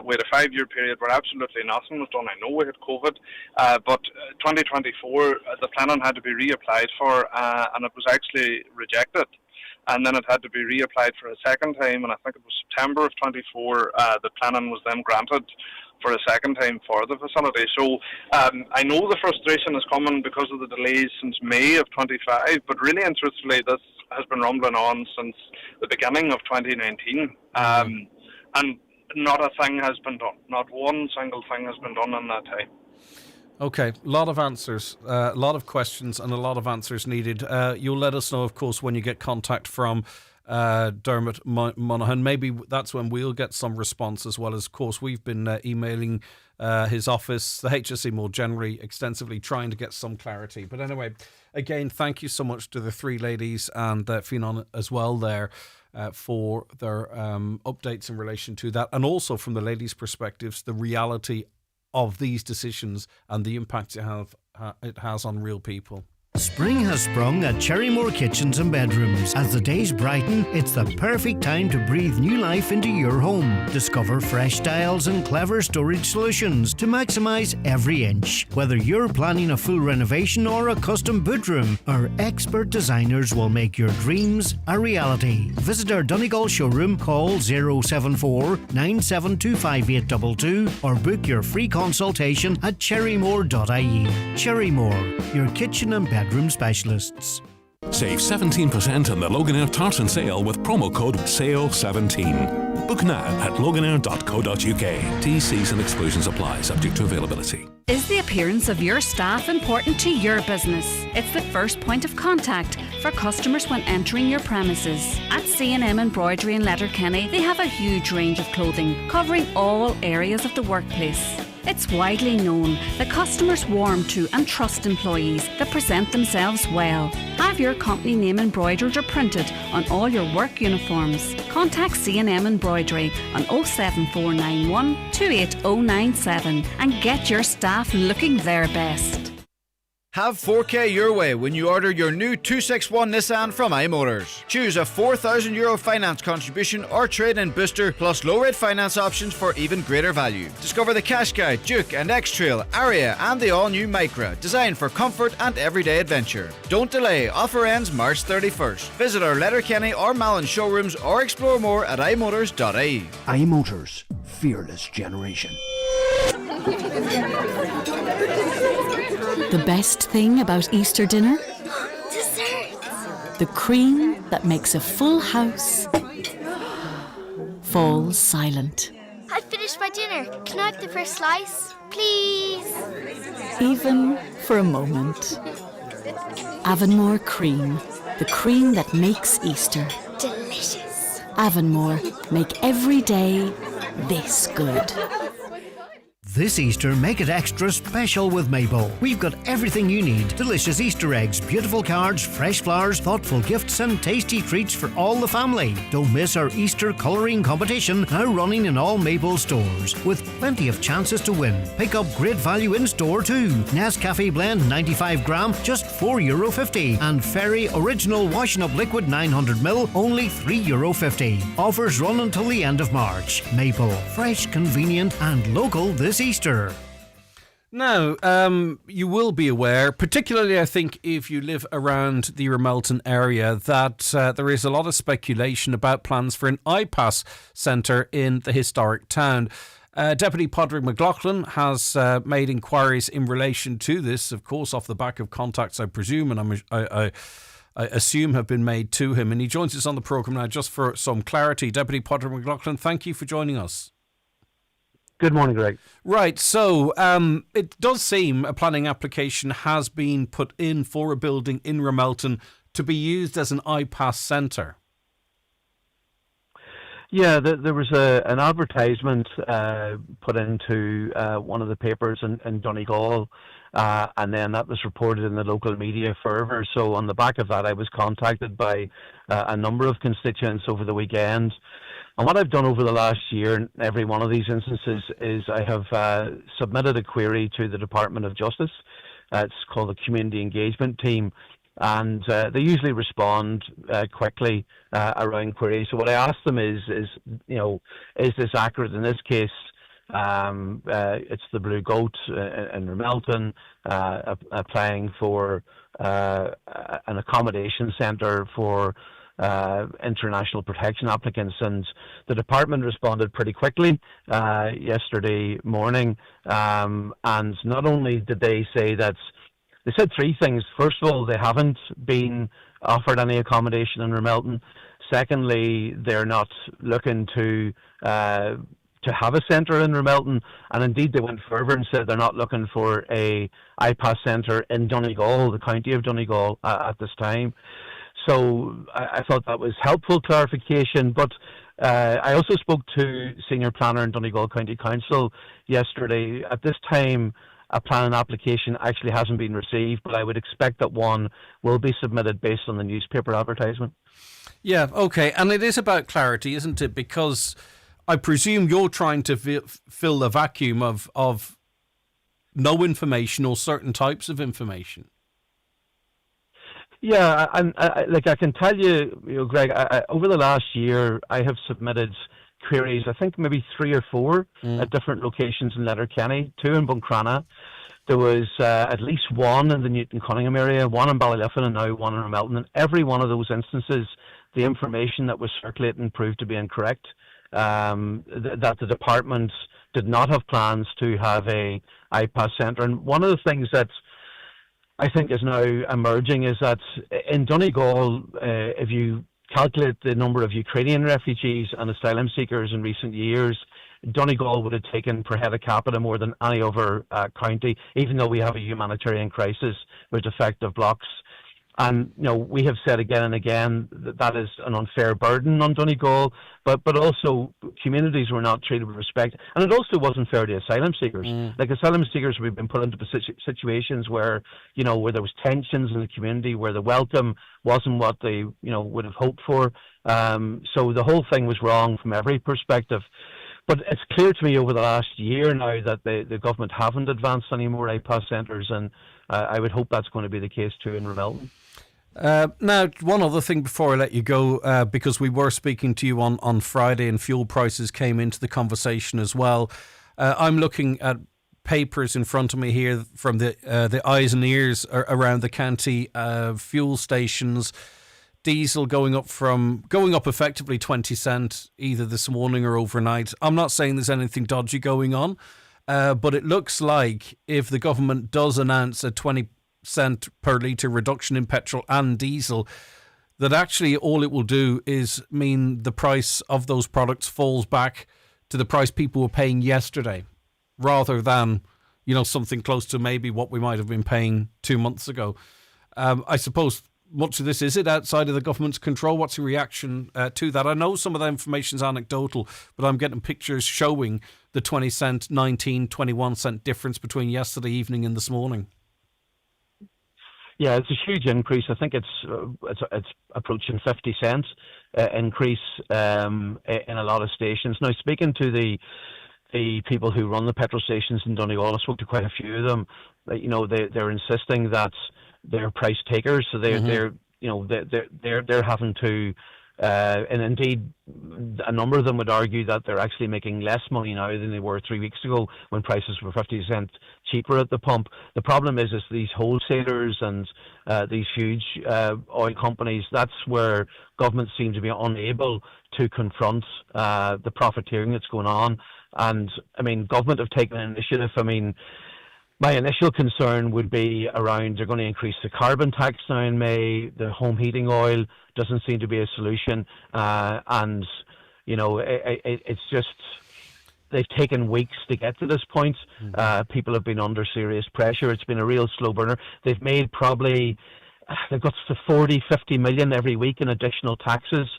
We had a 5-year period where absolutely nothing was done. I know we had COVID, but 2024, the planning had to be reapplied for, and it was actually rejected. And then it had to be reapplied for a second time, and I think it was September of 24, the planning was then granted for a second time for the facility. So I know the frustration is coming because of the delays since May of 25, but really and truthfully, this has been rumbling on since the beginning of 2019. And not a thing has been done. Not one single thing has been done in that time. Okay, a lot of answers, a lot of questions, and a lot of answers needed. You'll let us know, of course, when you get contact from Dermot Monaghan. Maybe that's when we'll get some response as well. As, of course, we've been emailing his office, the HSE more generally, extensively trying to get some clarity. But anyway, again, thank you so much to the three ladies and Fionnán as well there. For their updates in relation to that, and also from the ladies' perspectives, the reality of these decisions and the impact it has on real people. Spring has sprung at Cherrymore Kitchens and Bedrooms. As the days brighten, it's the perfect time to breathe new life into your home. Discover fresh styles and clever storage solutions to maximise every inch. Whether you're planning a full renovation or a custom bedroom, our expert designers will make your dreams a reality. Visit our Donegal showroom, call 074 9725 or book your free consultation at cherrymore.ie. Cherrymore, your kitchen and bedroom specialists. Save 17% on the Loganair tartan sale with promo code SALE17. Book now at loganair.co.uk. T's and exclusions apply, subject to availability. Is the appearance of your staff important to your business? It's the first point of contact for customers when entering your premises. At C&M Embroidery in Letterkenny, they have a huge range of clothing covering all areas of the workplace. It's widely known that customers warm to and trust employees that present themselves well. Have your company name embroidered or printed on all your work uniforms. Contact C&M Embroidery on 07491 28097 and get your staff looking their best. Have 4K your way when you order your new 261 Nissan from iMotors. Choose a €4,000 finance contribution or trade-in booster plus low-rate finance options for even greater value. Discover the Qashqai, Duke and X-Trail, Aria and the all-new Micra, designed for comfort and everyday adventure. Don't delay, offer ends March 31st. Visit our Letterkenny or Malin showrooms or explore more at imotors.ie. iMotors, fearless generation. The best thing about Easter dinner? Dessert! The cream that makes a full house fall silent. I finished my dinner. Can I have the first slice? Please! Even for a moment. Avonmore Cream, the cream that makes Easter. Delicious! Avonmore, make every day this good. This Easter, make it extra special with Mabel. We've got everything you need. Delicious Easter eggs, beautiful cards, fresh flowers, thoughtful gifts and tasty treats for all the family. Don't miss our Easter colouring competition, now running in all Mabel stores, with plenty of chances to win. Pick up great value in store too. Nescafe Blend 95 gram, just €4.50. And Fairy Original Washing Up Liquid 900ml, only €3.50. Offers run until the end of March. Mabel, fresh, convenient and local this Easter. Now, you will be aware, particularly I think if you live around the Ramelton area, that there is a lot of speculation about plans for an IPAS centre in the historic town. Deputy Padraig McLaughlin has made inquiries in relation to this, of course, off the back of contacts, I presume, and I assume have been made to him. And he joins us on the programme now just for some clarity. Deputy Padraig McLaughlin, thank you for joining us. Good morning, Greg. Right, so it does seem a planning application has been put in for a building in Ramelton to be used as an IPAS centre. Yeah, there was an advertisement put into one of the papers in Donegal, and then that was reported in the local media further. So on the back of that, I was contacted by a number of constituents over the weekend. And what I've done over the last year in every one of these instances is I have submitted a query to the Department of Justice. It's called the Community Engagement Team. And they usually respond quickly around queries. So what I asked them is this accurate? In this case, it's the Blue Goat in Ramelton applying for an accommodation centre for international protection applicants, and the department responded pretty quickly yesterday morning. And not only did they say that, they said three things. First of all, they haven't been offered any accommodation in Ramelton. Secondly, they're not looking to have a centre in Ramelton, and indeed they went further and said they're not looking for a IPAS centre in Donegal, the county of Donegal, at this time. So I thought that was helpful clarification. But I also spoke to senior planner in Donegal County Council yesterday. At this time, a planning application actually hasn't been received, but I would expect that one will be submitted based on the newspaper advertisement. Yeah, okay. And it is about clarity, isn't it? Because I presume you're trying to fill the vacuum of no information or certain types of information. Yeah, and I can tell you, Greg, over the last year, I have submitted queries, I think maybe 3 or 4 at different locations in Letterkenny, 2 in Buncrana. There was at least 1 in the Newton Cunningham area, 1 in Ballyliffin, and now 1 in Ramelton. And every one of those instances, the information that was circulating proved to be incorrect. That the department did not have plans to have a IPAS centre. And one of the things that I think is now emerging is that in Donegal, if you calculate the number of Ukrainian refugees and asylum seekers in recent years, Donegal would have taken per head capita more than any other county, even though we have a humanitarian crisis with effective blocks. And we have said again and again that is an unfair burden on Donegal, but also communities were not treated with respect, and it also wasn't fair to asylum seekers. Like asylum seekers, we've been put into situations where where there was tensions in the community, where the welcome wasn't what they would have hoped for. So the whole thing was wrong from every perspective. But it's clear to me over the last year now that the government haven't advanced any more IPAS centres, and I would hope that's going to be the case too in Ramelton. Now, one other thing before I let you go, because we were speaking to you on Friday and fuel prices came into the conversation as well. I'm looking at papers in front of me here from the eyes and ears around the county, fuel stations, diesel going up effectively 20 cent either this morning or overnight. I'm not saying there's anything dodgy going on, but it looks like if the government does announce a 20 cent per litre reduction in petrol and diesel, that actually all it will do is mean the price of those products falls back to the price people were paying yesterday, rather than something close to maybe what we might have been paying 2 months ago. I suppose much of this, is it outside of the government's control? What's your reaction to that? I know some of that information is anecdotal, but I'm getting pictures showing the 20 cent, 19, 21 cent difference between yesterday evening and this morning. Yeah, it's a huge increase. I think it's approaching 50 cents increase in a lot of stations. Now, speaking to the people who run the petrol stations in Donegal, I spoke to quite a few of them. They're insisting that they're price takers, so they're having to. And indeed, a number of them would argue that they're actually making less money now than they were 3 weeks ago when prices were 50 cents cheaper at the pump. The problem is these wholesalers and these huge oil companies, that's where governments seem to be unable to confront the profiteering that's going on. And, government have taken an initiative. My initial concern would be around they're going to increase the carbon tax now in May. The home heating oil doesn't seem to be a solution. It's just they've taken weeks to get to this point. People have been under serious pressure. It's been a real slow burner. They've got to 40, 50 million every week in additional taxes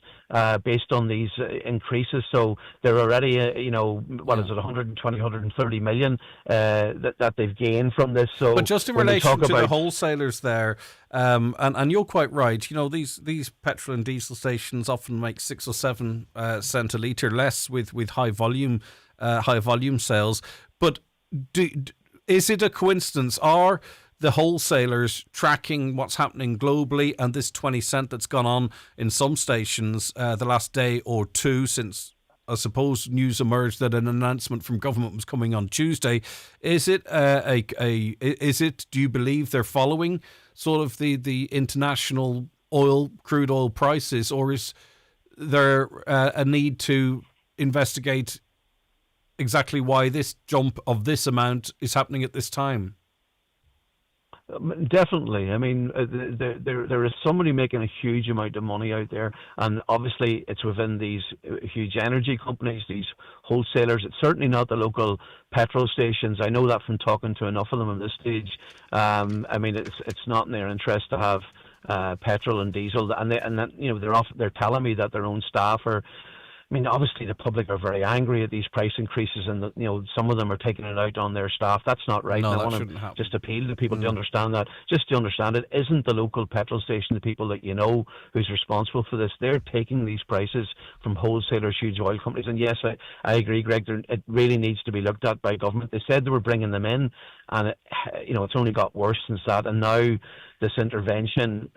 based on these increases. So they're already, 120, 130 million that they've gained from this. So, but just in relation to the wholesalers there, and you're quite right. These petrol and diesel stations often make 6 or 7 cent a litre less with high volume sales. But is it a coincidence? Are the wholesalers tracking what's happening globally, and this 20 cent that's gone on in some stations the last day or two since, I suppose, news emerged that an announcement from government was coming on Tuesday? Is it do you believe they're following sort of the international crude oil prices, or is there a need to investigate exactly why this jump of this amount is happening at this time? Definitely. I mean, there is somebody making a huge amount of money out there, and obviously it's within these huge energy companies, these wholesalers. It's certainly not the local petrol stations. I know that from talking to enough of them at this stage. I mean, it's not in their interest to have petrol and diesel, and they're telling me that their own staff are. I mean, obviously the public are very angry at these price increases, and some of them are taking it out on their staff. That's not right. No, and I that want shouldn't happen. just appeal to people to understand that. Just to understand it isn't the local petrol station, the people that who's responsible for this. They're taking these prices from wholesalers, huge oil companies. And yes, I agree, Greg. It really needs to be looked at by government. They said they were bringing them in, and it's only got worse since that. And now this intervention.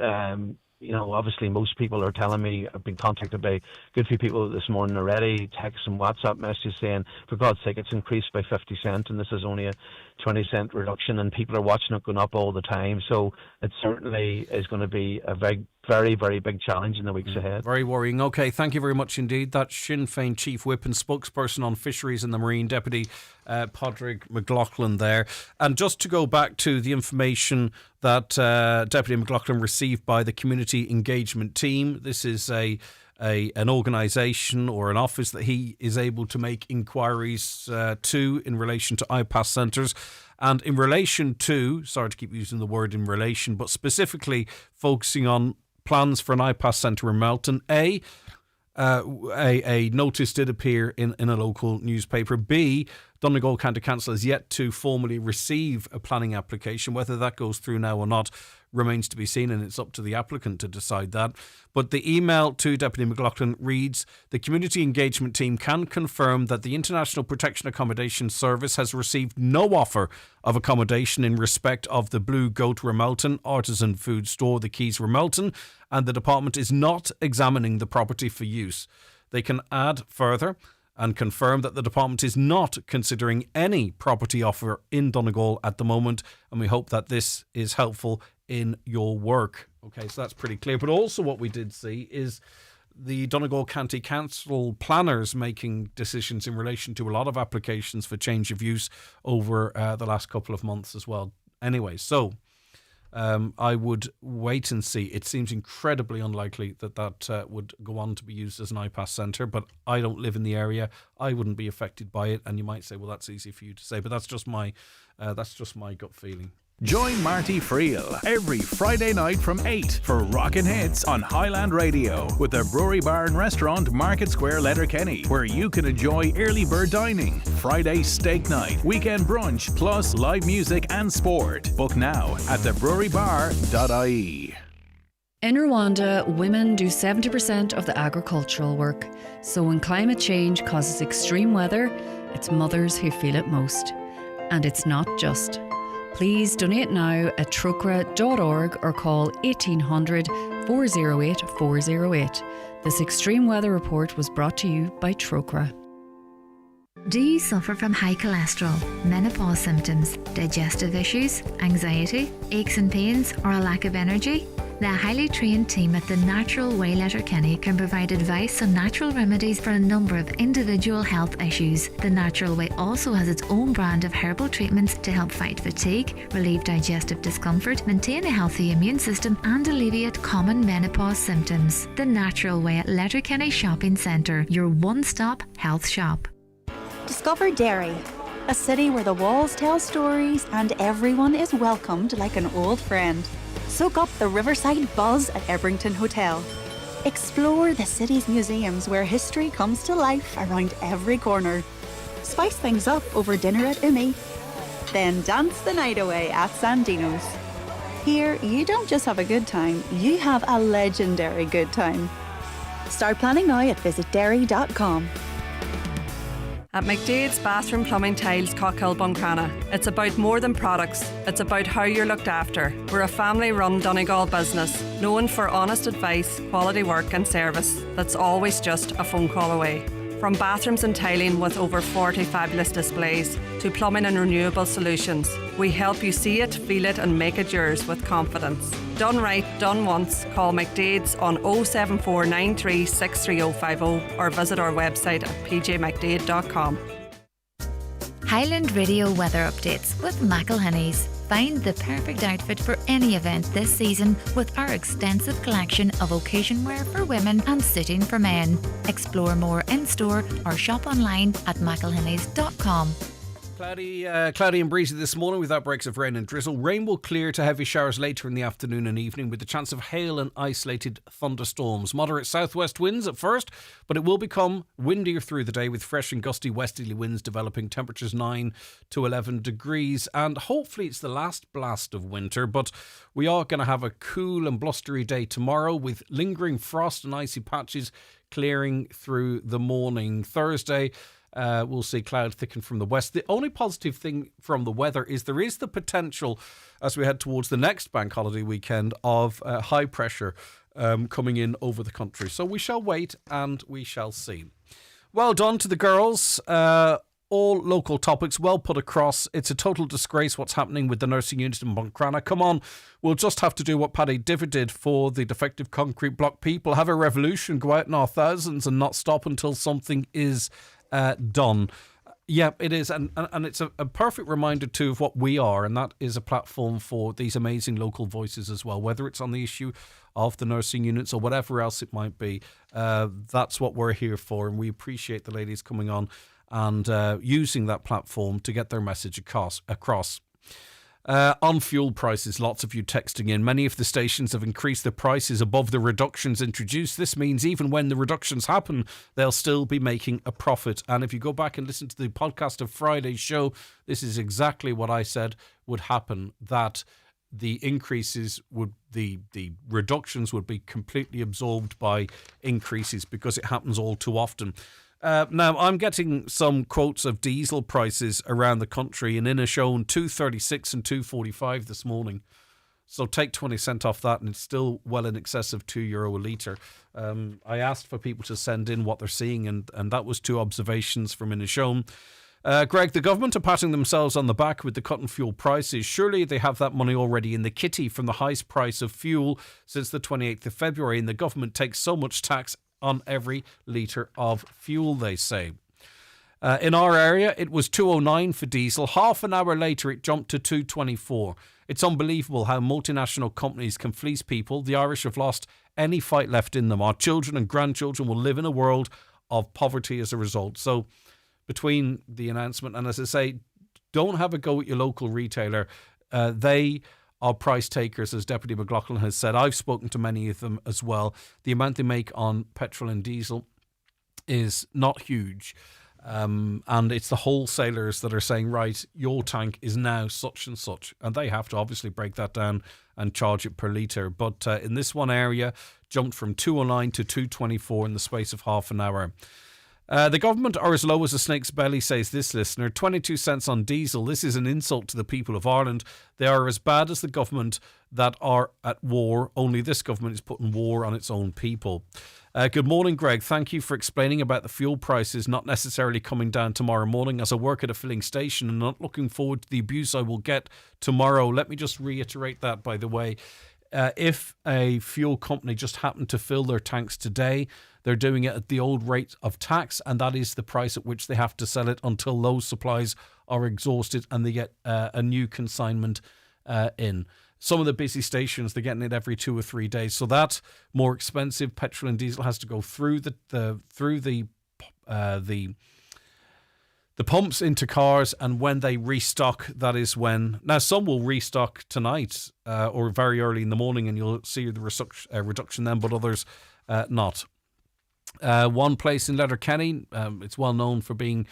Obviously most people are telling me, I've been contacted by a good few people this morning already, text and WhatsApp messages saying, for God's sake, it's increased by 50 cents and this is only a 20 cent reduction, and people are watching it going up all the time. So it certainly is going to be a very, very, very big challenge in the weeks ahead. Very worrying. Okay, thank you very much indeed. That's Sinn Féin Chief Whip and spokesperson on Fisheries and the Marine, Deputy Padraig McLaughlin there. And just to go back to the information that Deputy McLaughlin received by the Community Engagement Team, this is an organisation or an office that he is able to make inquiries to in relation to IPAS centres. And in relation to, sorry to keep using the word in relation, but specifically focusing on plans for an IPAS centre in Melton. A notice did appear in a local newspaper. B, Donegal County Council has yet to formally receive a planning application. Whether that goes through now or not remains to be seen, and it's up to the applicant to decide that. But the email to Deputy McLaughlin reads, the Community Engagement Team can confirm that the International Protection Accommodation Service has received no offer of accommodation in respect of the Blue Goat Remelton artisan food store, the Keys Remelton, and the department is not examining the property for use. They can add further and confirm that the department is not considering any property offer in Donegal at the moment, and we hope that this is helpful in your work. Okay, so that's pretty clear. But also what we did see is the Donegal County Council planners making decisions in relation to a lot of applications for change of use over the last couple of months as well. Anyway, so I would wait and see. It seems incredibly unlikely that would go on to be used as an IPAS centre, but I don't live in the area. I wouldn't be affected by it, and you might say, well, that's easy for you to say, but that's just my gut feeling. Join Marty Friel every Friday night from 8 for Rockin' Hits on Highland Radio with the Brewery Bar and Restaurant, Market Square, Letterkenny, where you can enjoy early bird dining, Friday steak night, weekend brunch, plus live music and sport. Book now at thebrewerybar.ie. In Rwanda, women do 70% of the agricultural work. So when climate change causes extreme weather, it's mothers who feel it most. And it's not just. Please donate now at trocra.org or call 1800 408 408. This extreme weather report was brought to you by Trocra. Do you suffer from high cholesterol, menopause symptoms, digestive issues, anxiety, aches and pains, or a lack of energy? The highly trained team at The Natural Way Letterkenny can provide advice on natural remedies for a number of individual health issues. The Natural Way also has its own brand of herbal treatments to help fight fatigue, relieve digestive discomfort, maintain a healthy immune system, and alleviate common menopause symptoms. The Natural Way at Letterkenny Shopping Centre, your one-stop health shop. Discover Derry, a city where the walls tell stories and everyone is welcomed like an old friend. Soak up the riverside buzz at Ebrington Hotel. Explore the city's museums where history comes to life around every corner. Spice things up over dinner at Umi. Then dance the night away at Sandino's. Here, you don't just have a good time, you have a legendary good time. Start planning now at visitderry.com. At McDade's Bathroom Plumbing Tiles, Cockhill, Buncrana. It's about more than products, it's about how you're looked after. We're a family-run Donegal business, known for honest advice, quality work and service that's always just a phone call away. From bathrooms and tiling with over 40 fabulous displays to plumbing and renewable solutions, we help you see it, feel it and make it yours with confidence. Done right, done once. Call McDade's on 07493 63050 or visit our website at pjmcdade.com. Highland Radio weather updates with McElhinney's. Find the perfect outfit for any event this season with our extensive collection of occasion wear for women and suiting for men. Explore more in-store or shop online at mcelhinneys.com. Cloudy and breezy this morning with outbreaks of rain and drizzle. Rain will clear to heavy showers later in the afternoon and evening with the chance of hail and isolated thunderstorms. Moderate southwest winds at first, but it will become windier through the day with fresh and gusty westerly winds developing. Temperatures 9 to 11 degrees, and hopefully it's the last blast of winter, but we are going to have a cool and blustery day tomorrow with lingering frost and icy patches clearing through the morning. Thursday, we'll see cloud thicken from the west. The only positive thing from the weather is there is the potential, as we head towards the next bank holiday weekend, of high pressure coming in over the country. So we shall wait and we shall see. Well done to the girls. All local topics well put across. It's a total disgrace what's happening with the nursing unit in Buncrana. Come on, we'll just have to do what Paddy Diver did for the defective concrete block people. Have a revolution, go out in our thousands and not stop until something is done. Yeah, it is, and it's a perfect reminder too of what we are, and that is a platform for these amazing local voices as well, whether it's on the issue of the nursing units or whatever else it might be. That's what we're here for, and we appreciate the ladies coming on and using that platform to get their message across. On fuel prices, lots of you texting in. Many of the stations have increased their prices above the reductions introduced. This means even when the reductions happen, they'll still be making a profit. And if you go back and listen to the podcast of Friday's show, this is exactly what I said would happen, that the increases would, the reductions would be completely absorbed by increases because it happens all too often. Now, I'm getting some quotes of diesel prices around the country, and in a shown 2.36 and 2.45 this morning. So take 20 cent off that, and it's still well in excess of €2 a litre. I asked for people to send in what they're seeing, and that was 2 observations from Inishowen. Greg, the government are patting themselves on the back with the cut in fuel prices. Surely they have that money already in the kitty from the highest price of fuel since the 28th of February, and the government takes so much tax on every litre of fuel, they say. In our area, it was 2.09 for diesel. Half an hour later, it jumped to 2.24. It's unbelievable how multinational companies can fleece people. The Irish have lost any fight left in them. Our children and grandchildren will live in a world of poverty as a result. So between the announcement and, as I say, don't have a go at your local retailer. They are price takers, as Deputy McLaughlin has said. I've spoken to many of them as well. The amount they make on petrol and diesel is not huge. And it's the wholesalers that are saying, right, your tank is now such and such. And they have to obviously break that down and charge it per litre. But in this one area, jumped from 2.09 to 2.24 in the space of half an hour. The government are as low as a snake's belly, says this listener. 22 cents on diesel. This is an insult to the people of Ireland. They are as bad as the government that are at war. Only this government is putting war on its own people. Good morning, Greg. Thank you for explaining about the fuel prices not necessarily coming down tomorrow morning, as I work at a filling station and not looking forward to the abuse I will get tomorrow. Let me just reiterate that, by the way. If a fuel company just happened to fill their tanks today, they're doing it at the old rate of tax, and that is the price at which they have to sell it until those supplies are exhausted and they get a new consignment in. Some of the busy stations, they're getting it every 2 or 3 days. So that more expensive petrol and diesel has to go through the pumps into cars, and when they restock, that is when. Now, some will restock tonight or very early in the morning, and you'll see the reduction then, but others not. One place in Letterkenny, it's well known for being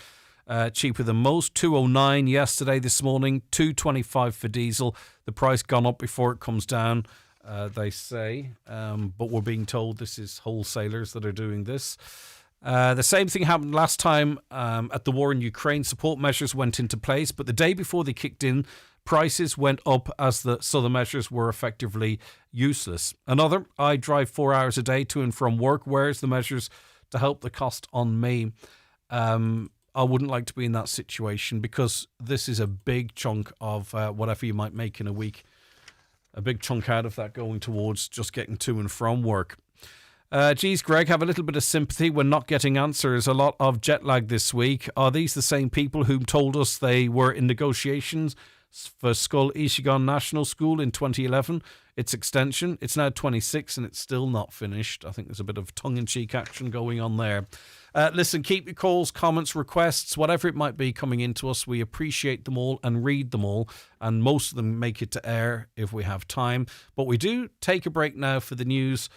cheaper than most. 2.09 yesterday, this morning, 2.25 for diesel. The price gone up before it comes down, they say, but we're being told this is wholesalers that are doing this. The same thing happened last time at the war in Ukraine. Support measures went into place, but the day before they kicked in, prices went up so the measures were effectively useless. Another, I drive 4 hours a day to and from work. Where's the measures to help the cost on me? I wouldn't like to be in that situation, because this is a big chunk of whatever you might make in a week. a big chunk out of that going towards just getting to and from work. Geez, Greg, have a little bit of sympathy when not getting answers. A lot of jet lag this week. Are these the same people who told us they were in negotiations for Schull Ishigon National School in 2011? Its extension. It's now 26 and it's still not finished. I think there's a bit of tongue-in-cheek action going on there. Listen, keep your calls, comments, requests, whatever it might be coming into us. We appreciate them all and read them all, and most of them make it to air if we have time. But we do take a break now for the news.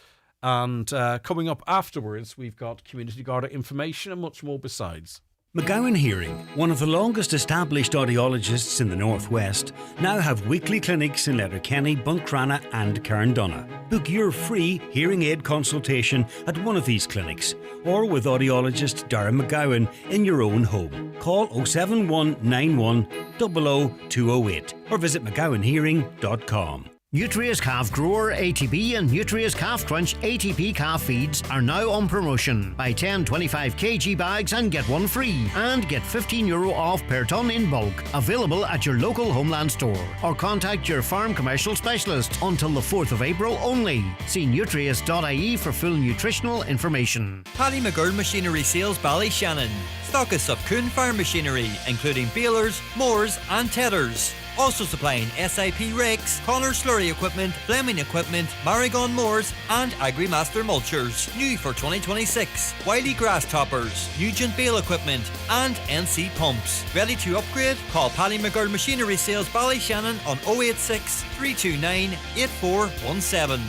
And coming up afterwards, we've got Community Garda information and much more besides. McGowan Hearing, one of the longest established audiologists in the Northwest, now have weekly clinics in Letterkenny, Buncrana and Carndonna. Book your free hearing aid consultation at one of these clinics or with audiologist Darren McGowan in your own home. Call 07191 00208 or visit mcgowanhearing.com. Nutria's Calf Grower ATP and Nutria's Calf Crunch ATP calf feeds are now on promotion. Buy 10 25 kg bags and get one free, and get €15 off per tonne in bulk. Available at your local Homeland store, or contact your farm commercial specialist until the 4th of April only. See nutrias.ie for full nutritional information. Paddy McGurl Machinery Sales Ballyshannon. Stockists of Kuhn Farm Machinery, including balers, mowers and tedders. Also supplying SIP rakes, Connor slurry equipment, Fleming equipment, Marigon mowers and Agrimaster mulchers. New for 2026. Wiley grass toppers, Nugent bale equipment and NC pumps. Ready to upgrade? Call Paddy McGurl Machinery Sales Ballyshannon on 086 329 8417.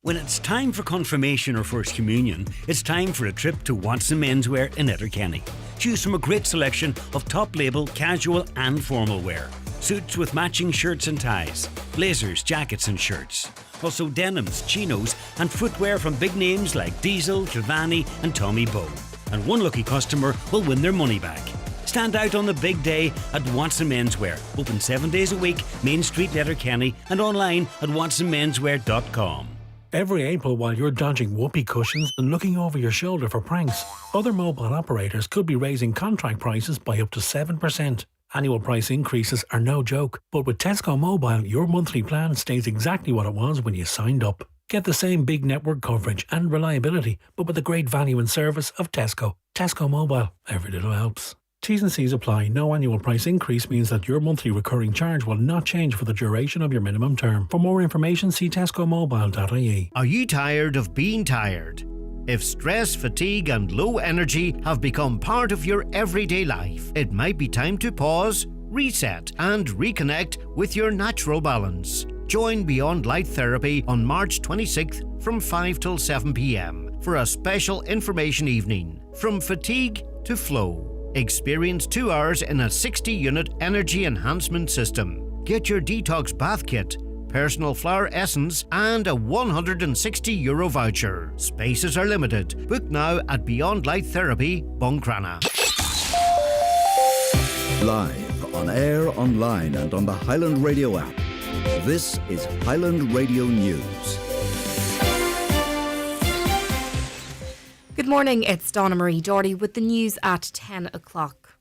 When it's time for confirmation or First Communion, it's time for a trip to Watson Menswear in Letterkenny. Choose from a great selection of top label, casual and formal wear. Suits with matching shirts and ties, blazers, jackets and shirts. Also denims, chinos and footwear from big names like Diesel, Giovanni and Tommy Bow. And one lucky customer will win their money back. Stand out on the big day at Watson Menswear. Open 7 days a week, Main Street, Letterkenny, and online at watsonmenswear.com. Every April, while you're dodging whoopee cushions and looking over your shoulder for pranks, other mobile operators could be raising contract prices by up to 7%. Annual price increases are no joke, but with Tesco Mobile, your monthly plan stays exactly what it was when you signed up. Get the same big network coverage and reliability, but with the great value and service of Tesco. Tesco Mobile, every little helps. T's and C's apply. No annual price increase means that your monthly recurring charge will not change for the duration of your minimum term. For more information, see tescomobile.ie. Are you tired of being tired? If stress, fatigue and low energy have become part of your everyday life, it might be time to pause, reset and reconnect with your natural balance. Join Beyond Light Therapy on March 26th from 5 till 7 p.m. for a special information evening. From fatigue to flow. Experience 2 hours in a 60-unit energy enhancement system. Get your detox bath kit, personal flower essence and a €160 voucher. Spaces are limited. Book now at Beyond Light Therapy, Buncrana. Live, on air, online and on the Highland Radio app. This is Highland Radio News. Good morning, it's Donna Marie Doherty with the news at 10 o'clock.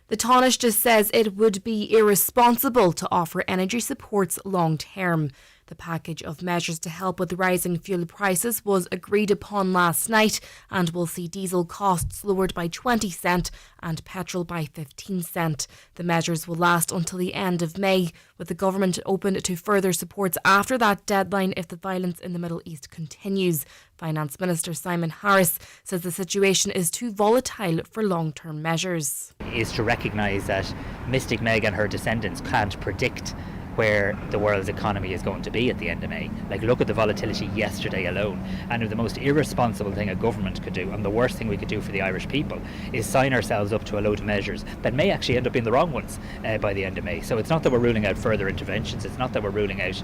The Taoiseach says it would be irresponsible to offer energy supports long term. The package of measures to help with rising fuel prices was agreed upon last night and will see diesel costs lowered by 20 cent and petrol by 15 cent. The measures will last until the end of May, with the government open to further supports after that deadline if the violence in the Middle East continues. Finance Minister Simon Harris says the situation is too volatile for long-term measures. Is to recognise that Mystic Meg and her descendants can't predict where the world's economy is going to be at the end of May. Like, look at the volatility yesterday alone. And the most irresponsible thing a government could do, and the worst thing we could do for the Irish people, is sign ourselves up to a load of measures that may actually end up being the wrong ones by the end of May. So it's not that we're ruling out further interventions, it's not that we're ruling out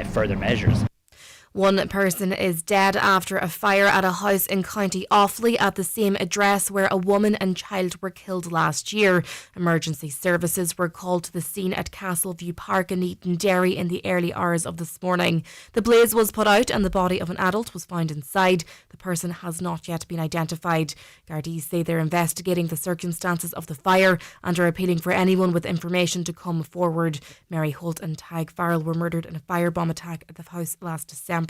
further measures. One person is dead after a fire at a house in County Offaly at the same address where a woman and child were killed last year. Emergency services were called to the scene at Castleview Park in Eaton Derry in the early hours of this morning. The blaze was put out and the body of an adult was found inside. The person has not yet been identified. Gardaí say they're investigating the circumstances of the fire and are appealing for anyone with information to come forward. Mary Holt and Tag Farrell were murdered in a firebomb attack at the house last December.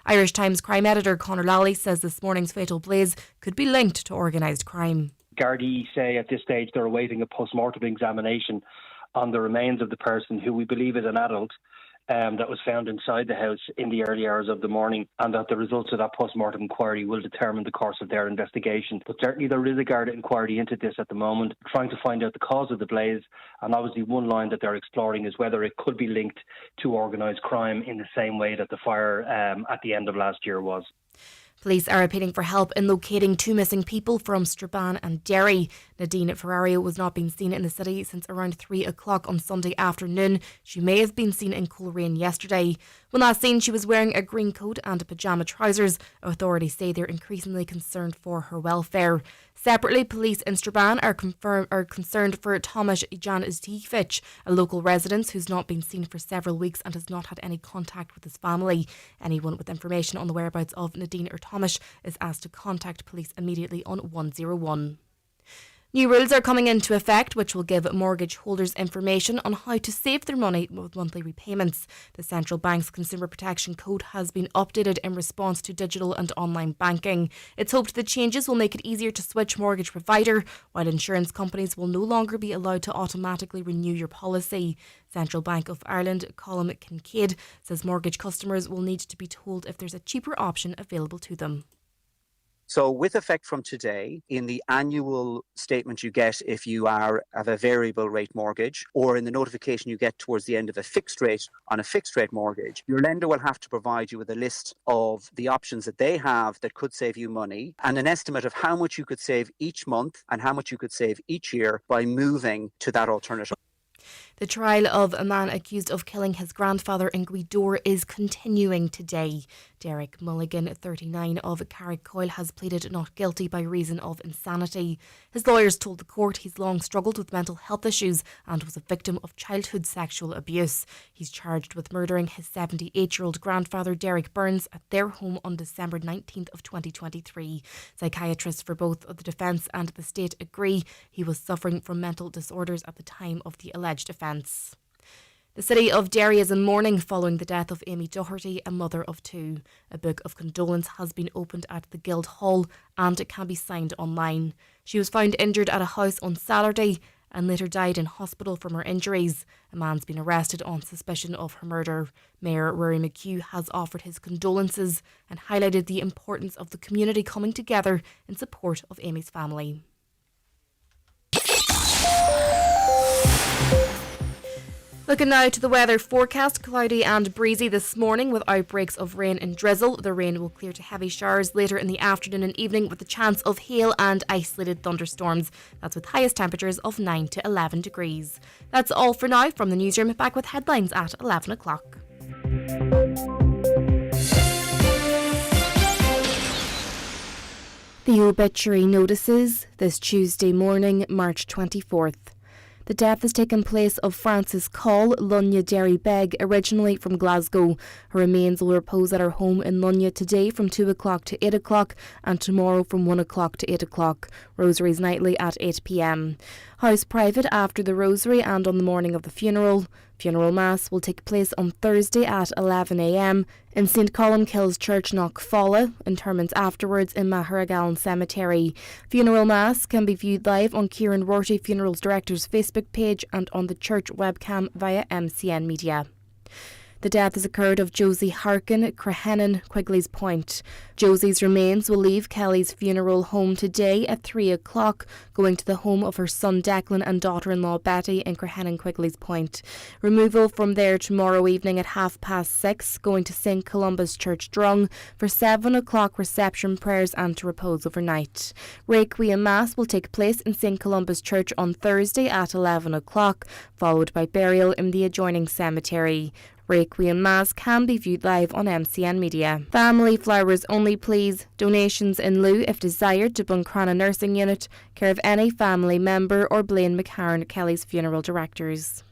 Irish Times crime editor Conor Lally says this morning's fatal blaze could be linked to organised crime. Gardaí say at this stage they're awaiting a post-mortem examination on the remains of the person, who we believe is an adult, that was found inside the house in the early hours of the morning, and that the results of that post-mortem inquiry will determine the course of their investigation. But certainly there is a Garda inquiry into this at the moment, trying to find out the cause of the blaze, and obviously one line that they're exploring is whether it could be linked to organised crime in the same way that the fire at the end of last year was. Police are appealing for help in locating two missing people from Strabane and Derry. Nadine Ferrario was not being seen in the city since around 3 o'clock on Sunday afternoon. She may have been seen in Coleraine yesterday. When last seen, she was wearing a green coat and pyjama trousers. Authorities say they're increasingly concerned for her welfare. Separately, police in Strabane are concerned for Tomasz Jan-Zdzikiewicz, a local resident who's not been seen for several weeks and has not had any contact with his family. Anyone with information on the whereabouts of Nadine or Tomasz is asked to contact police immediately on 101. New rules are coming into effect which will give mortgage holders information on how to save their money with monthly repayments. The Central Bank's Consumer Protection Code has been updated in response to digital and online banking. It's hoped the changes will make it easier to switch mortgage provider, while insurance companies will no longer be allowed to automatically renew your policy. Central Bank of Ireland Colm Kincaid says mortgage customers will need to be told if there's a cheaper option available to them. So with effect from today, in the annual statement you get if you have a variable rate mortgage, or in the notification you get towards the end of a fixed rate on a fixed rate mortgage, your lender will have to provide you with a list of the options that they have that could save you money and an estimate of how much you could save each month and how much you could save each year by moving to that alternative. The trial of a man accused of killing his grandfather in Gweedore is continuing today. Derek Mulligan, 39, of Carrickcoyle, has pleaded not guilty by reason of insanity. His lawyers told the court he's long struggled with mental health issues and was a victim of childhood sexual abuse. He's charged with murdering his 78-year-old grandfather, Derek Burns, at their home on December 19th of 2023. Psychiatrists for both the defence and the state agree he was suffering from mental disorders at the time of the alleged offence. The city of Derry is in mourning following the death of Amy Doherty, a mother of two. A book of condolence has been opened at the Guildhall and it can be signed online. She was found injured at a house on Saturday and later died in hospital from her injuries. A man's been arrested on suspicion of her murder. Mayor Rory McHugh has offered his condolences and highlighted the importance of the community coming together in support of Amy's family. Looking now to the weather forecast, cloudy and breezy this morning with outbreaks of rain and drizzle. The rain will clear to heavy showers later in the afternoon and evening with the chance of hail and isolated thunderstorms. That's with highest temperatures of 9 to 11 degrees. That's all for now from the newsroom. Back with headlines at 11 o'clock. The obituary notices this Tuesday morning, March 24th. The death has taken place of Frances Call, Lunya Derry Beg, originally from Glasgow. Her remains will repose at her home in Lunya today from 2 o'clock to 8 o'clock and tomorrow from 1 o'clock to 8 o'clock. Rosaries nightly at 8 p.m. House private after the rosary and on the morning of the funeral. Funeral Mass will take place on Thursday at 11 a.m. in St Columkille's Church, Knockfalla. Interments afterwards in Maharagallen Cemetery. Funeral Mass can be viewed live on Kieran Rorty Funerals Director's Facebook page and on the church webcam via MCN Media. The death has occurred of Josie Harkin, Crehennan, Quigley's Point. Josie's remains will leave Kelly's funeral home today at 3 o'clock, going to the home of her son Declan and daughter-in-law Betty in Crehennan, Quigley's Point. Removal from there tomorrow evening at 6:30, going to St Columba's Church Drung for 7 o'clock reception prayers and to repose overnight. Requiem Mass will take place in St Columba's Church on Thursday at 11 o'clock, followed by burial in the adjoining cemetery. Requiem Mass can be viewed live on MCN Media. Family flowers only please. Donations in lieu if desired to Buncrana Nursing Unit, care of any family member or Blaine McCarran, Kelly's funeral directors.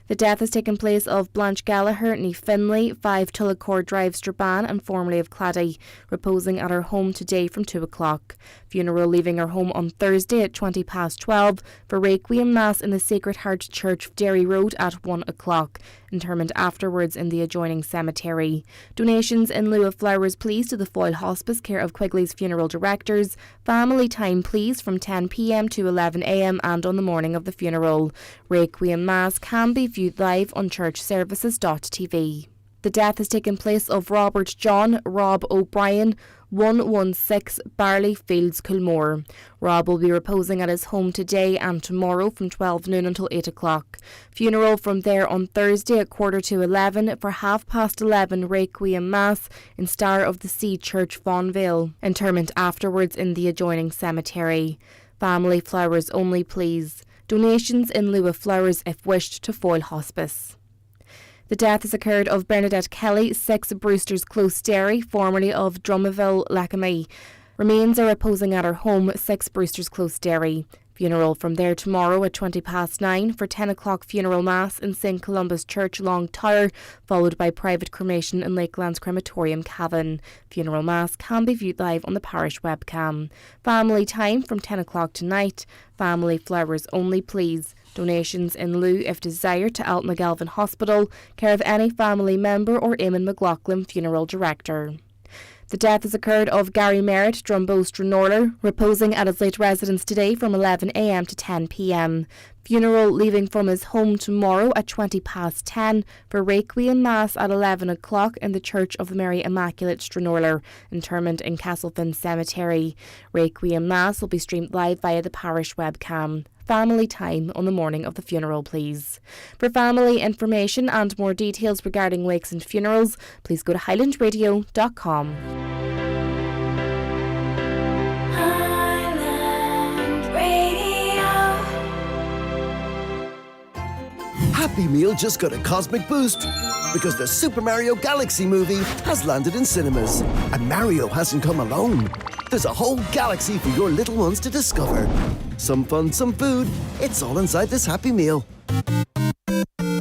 The death has taken place of Blanche Gallagher, née Finlay, 5 Tullicourt Drive, Strabane, and formerly of Claddagh, reposing at her home today from 2 o'clock. Funeral leaving her home on Thursday at 12:20 for Requiem Mass in the Sacred Heart Church, Derry Road at 1 o'clock. Interment afterwards in the adjoining cemetery. Donations in lieu of flowers please to the Foyle Hospice, care of Quigley's funeral directors. Family time please from 10 p.m. to 11 a.m. and on the morning of the funeral. Requiem Mass can be viewed live on churchservices.tv. The death has taken place of Robert John Rob O'Brien, 116 Barley Fields, Kilmore. Rob will be reposing at his home today and tomorrow from 12 noon until 8 o'clock. Funeral from there on Thursday at 11:15 for 11:30 Requiem Mass in Star of the Sea Church, Vaughanville. Interment afterwards in the adjoining cemetery. Family flowers only please. Donations in lieu of flowers if wished to Foyle Hospice. The death has occurred of Bernadette Kelly, 6 Brewster's Close, Derry, formerly of Drummaville, Lackamy. Remains are reposing at her home, 6 Brewster's Close, Derry. Funeral from there tomorrow at 9:20 for 10 o'clock funeral mass in St Columba's Church, Long Tower, followed by private cremation in Lakelands Crematorium, Cavan. Funeral mass can be viewed live on the parish webcam. Family time from 10 o'clock tonight. Family flowers only please. Donations in lieu if desired to Alton McGalvin Hospital, care of any family member or Eamon McLaughlin, funeral director. The death has occurred of Gary Merritt, Drumbo Stranorler, reposing at his late residence today from 11 a.m. to 10 p.m. Funeral leaving from his home tomorrow at 10:20 for Requiem Mass at 11 o'clock in the Church of the Mary Immaculate, Stranorler. Interment in Castlefin Cemetery. Requiem Mass will be streamed live via the parish webcam. Family time on the morning of the funeral, please. For family information and more details regarding wakes and funerals, please go to highlandradio.com. Happy Meal just got a cosmic boost because the Super Mario Galaxy movie has landed in cinemas. And Mario hasn't come alone. There's a whole galaxy for your little ones to discover. Some fun, some food. It's all inside this Happy Meal.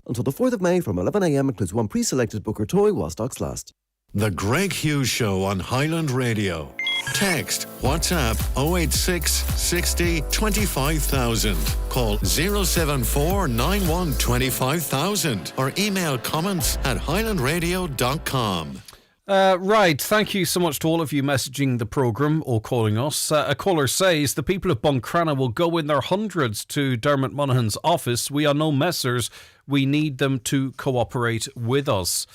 Until the 4th of May from 11 a.m. includes one pre-selected Booker toy while stocks last. The Greg Hughes Show on Highland Radio. Text WhatsApp 086 60 25000. Call 074 91 25000 or email comments at highlandradio.com. Right, thank you so much to all of you messaging the programme or calling us. A caller says the people of Buncrana will go in their hundreds to Dermot Monaghan's office. We are no messers. We need them to cooperate with us.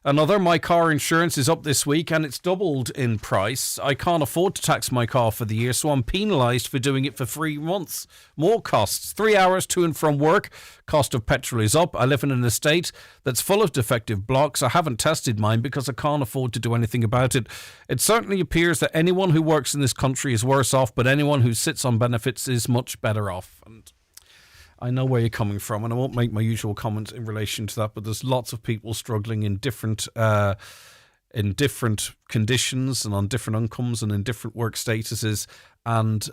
Another, my car insurance is up this week and it's doubled in price. I can't afford to tax my car for the year, so I'm penalised for doing it for 3 months. More costs. 3 hours to and from work. Cost of petrol is up. I live in an estate that's full of defective blocks. I haven't tested mine because I can't afford to do anything about it. It certainly appears that anyone who works in this country is worse off, but anyone who sits on benefits is much better off. And I know where you're coming from, and I won't make my usual comment in relation to that, but there's lots of people struggling in different conditions and on different incomes and in different work statuses. And,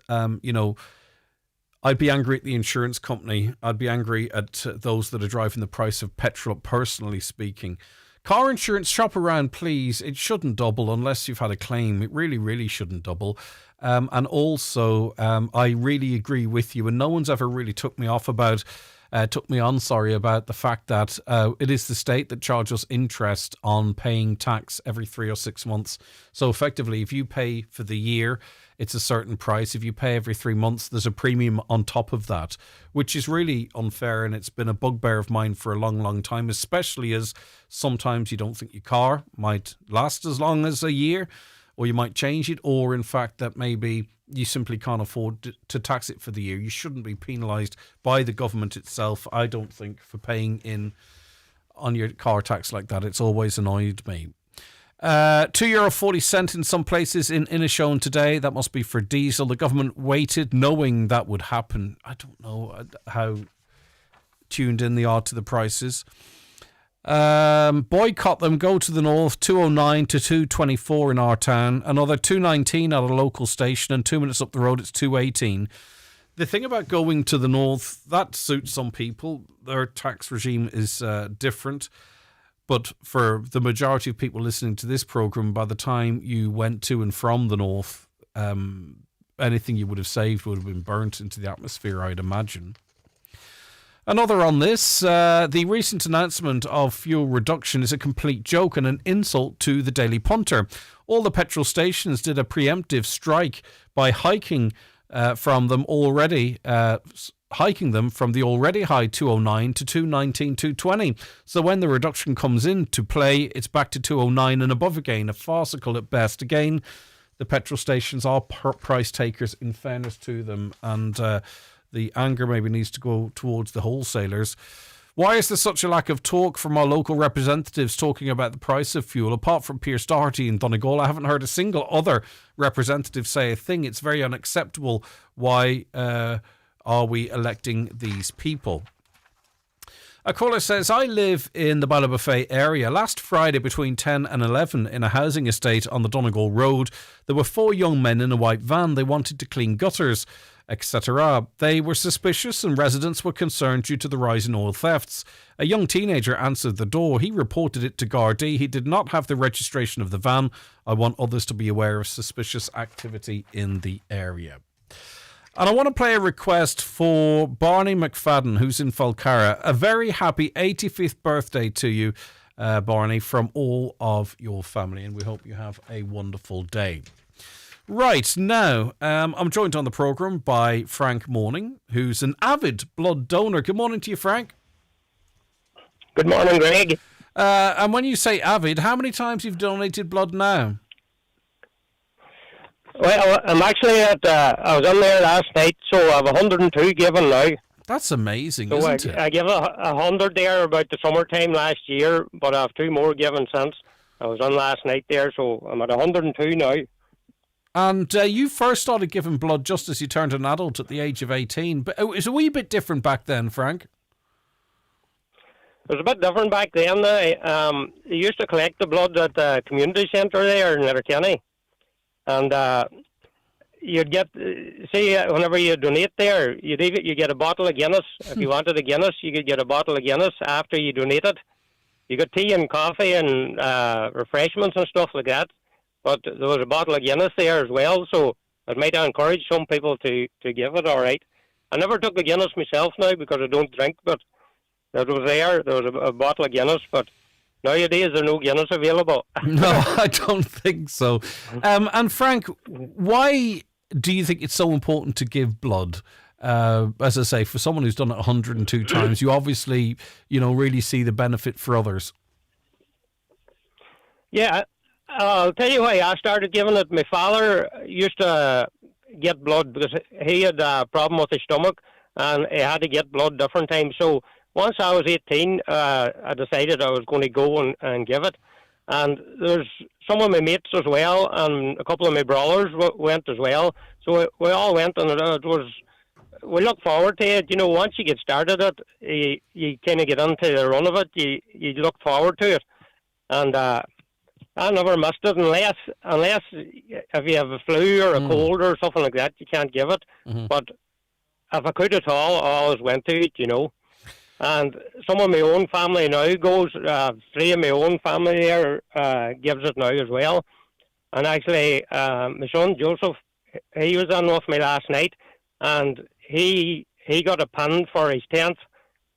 I'd be angry at the insurance company. I'd be angry at those that are driving the price of petrol up, personally speaking. Car insurance, shop around, please. It shouldn't double unless you've had a claim. It really, really shouldn't double. And also, I really agree with you. And no one's ever really took me on about the fact that it is the state that charges interest on paying tax every 3 or 6 months. So effectively, if you pay for the year, it's a certain price. If you pay every 3 months, there's a premium on top of that, which is really unfair. And it's been a bugbear of mine for a long, long time, especially as sometimes you don't think your car might last as long as a year, or you might change it, or in fact that maybe you simply can't afford to tax it for the year. You shouldn't be penalised by the government itself, I don't think, for paying in on your car tax like that. It's always annoyed me. €2.40 in some places in Inishowen today. That must be for diesel. The government waited knowing that would happen. I don't know how tuned in they are to the prices. Boycott them, go to the north, 209 to 224 in our town, another 219 at a local station, and 2 minutes up the road it's 218. The thing about going to the north, that suits some people. Their tax regime is different. But for the majority of people listening to this programme, by the time you went to and from the north, anything you would have saved would have been burnt into the atmosphere, I'd imagine. Another on this, the recent announcement of fuel reduction is a complete joke and an insult to the Daily Punter. All the petrol stations did a preemptive strike by hiking from them already, hiking them from the already high 209 to 219, 220. So when the reduction comes into play, it's back to 209 and above again, a farcical at best. Again, the petrol stations are price takers, in fairness to them, and the anger maybe needs to go towards the wholesalers. Why is there such a lack of talk from our local representatives talking about the price of fuel? Apart from Pierce Doherty in Donegal, I haven't heard a single other representative say a thing. It's very unacceptable. Why are we electing these people? A caller says, I live in the Ballybofey area. Last Friday between 10 and 11 in a housing estate on the Donegal Road, there were 4 young men in a white van. They wanted to clean gutters, etc. They were suspicious and residents were concerned due to the rise in oil thefts. A young teenager answered the door. He reported it to Garda. He did not have the registration of the van. I want others to be aware of suspicious activity in the area. And I want to play a request for Barney McFadden, who's in Falcarra. A very happy 85th birthday to you, Barney, from all of your family. And we hope you have a wonderful day. Right, now, I'm joined on the programme by Frank Morning, who's an avid blood donor. Good morning to you, Frank. Good morning, Greg. And when you say avid, how many times you've donated blood now? Well, I'm actually I was on there last night, so I have 102 given now. That's amazing, so isn't it? I gave 100 there about the summertime last year, but I have 2 more given since. I was on last night there, so I'm at 102 now. And you first started giving blood just as you turned an adult at the age of 18. But it was a wee bit different back then, Frank. It was a bit different back then. They used to collect the blood at the community centre there in Letterkenny. And you'd get, whenever you donate there, you get a bottle of Guinness. If you wanted a Guinness, you could get a bottle of Guinness after you donated. You got tea and coffee and refreshments and stuff like that. But there was a bottle of Guinness there as well, so it might encourage some people to give it, all right. I never took the Guinness myself now because I don't drink, but it was there. There was a bottle of Guinness, but nowadays there's no Guinness available. No, I don't think so. And Frank, why do you think it's so important to give blood? As I say, for someone who's done it 102 times, you obviously, really see the benefit for others. Yeah, I'll tell you why I started giving it. My father used to get blood because he had a problem with his stomach and he had to get blood different times. So once I was 18, I decided I was going to go and give it. And there's some of my mates as well, and a couple of my brothers went as well. So we all went, and we look forward to it. Once you get started it, you kind of get into the run of it. You look forward to it. And I never missed it unless if you have a flu or a cold or something like that, you can't give it. Mm-hmm. But if I could at all, I always went to it, And some of my own family now goes, 3 of my own family there gives it now as well. And actually, my son Joseph, he was on with me last night, and he got a pin for his 10th,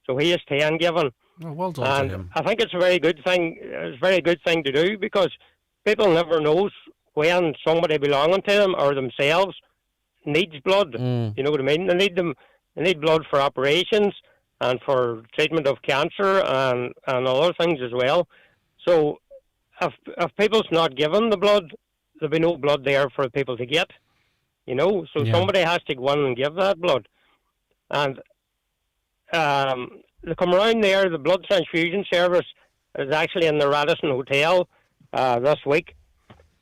so he is 10 given. Oh, well done and to him. I think it's a very good thing. It's a very good thing to do because people never knows when somebody belonging to them or themselves needs blood. You know what I mean? They need blood for operations and for treatment of cancer and other things as well. So if people's not given the blood, there'll be no blood there for people to get. So somebody has to go in and give that blood. And they come around there, the blood transfusion service is actually in the Radisson Hotel this week.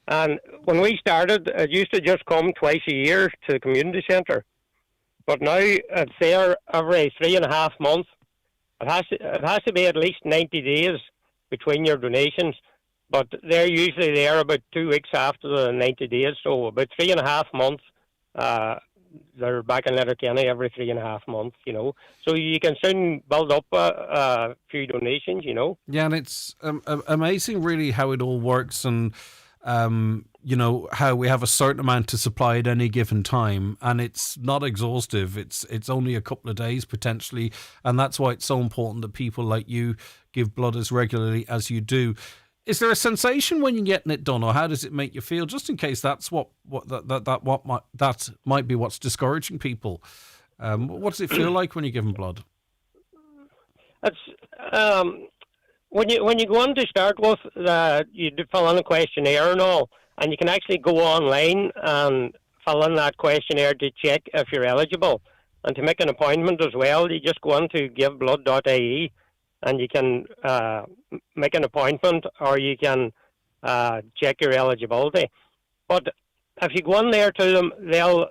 And when we started, it used to just come twice a year to the community centre. But now it's there every 3.5 months. It has to be at least 90 days between your donations, but they're usually there about 2 weeks after the 90 days, so about 3.5 months. They're back in Letterkenny every 3.5 months, So you can soon build up a few donations, Yeah, and it's amazing, really, how it all works, and how we have a certain amount to supply at any given time, and it's not exhaustive. It's only a couple of days potentially, and that's why it's so important that people like you give blood as regularly as you do. Is there a sensation when you're getting it done, or how does it make you feel? Just in case that's what might be what's discouraging people. What does it feel like when you're giving blood? It's when you go on to start with, you fill in a questionnaire and all, and you can actually go online and fill in that questionnaire to check if you're eligible, and to make an appointment as well. You just go on to giveblood.ie. And you can make an appointment, or you can check your eligibility. But if you go in there to them, they'll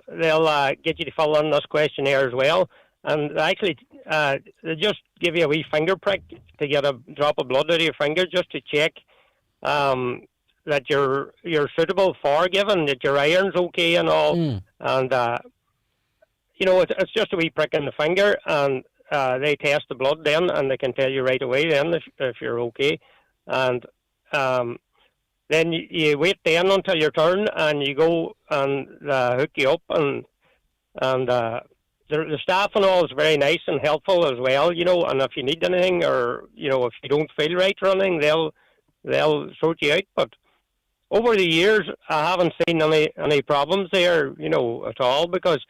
get you to fill in this questionnaire as well. And actually, they just give you a wee finger prick to get a drop of blood out of your finger, just to check that you're suitable for giving, that your iron's okay and all. And it's just a wee prick in the finger, and they test the blood then, and they can tell you right away then if you're okay. And then you wait then until your turn, and you go and hook you up, and the staff and all is very nice and helpful as well, and if you need anything, or if you don't feel right running, they'll sort you out. But over the years, I haven't seen any problems there, at all, because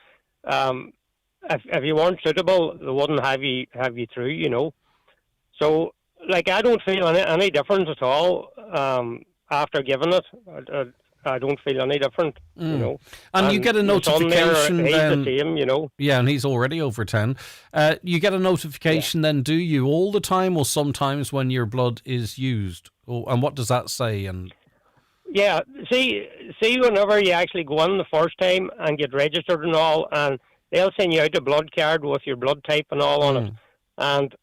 if you weren't suitable, they wouldn't have you through, So, I don't feel any difference at all after giving it. I don't feel any different, And you get a notification he's then. the same, Yeah, and he's already over 10. You get a notification then, do you, all the time, or sometimes when your blood is used? And what does that say? And yeah, see, whenever you actually go in the first time and get registered and all, and they'll send you out a blood card with your blood type and all on it. And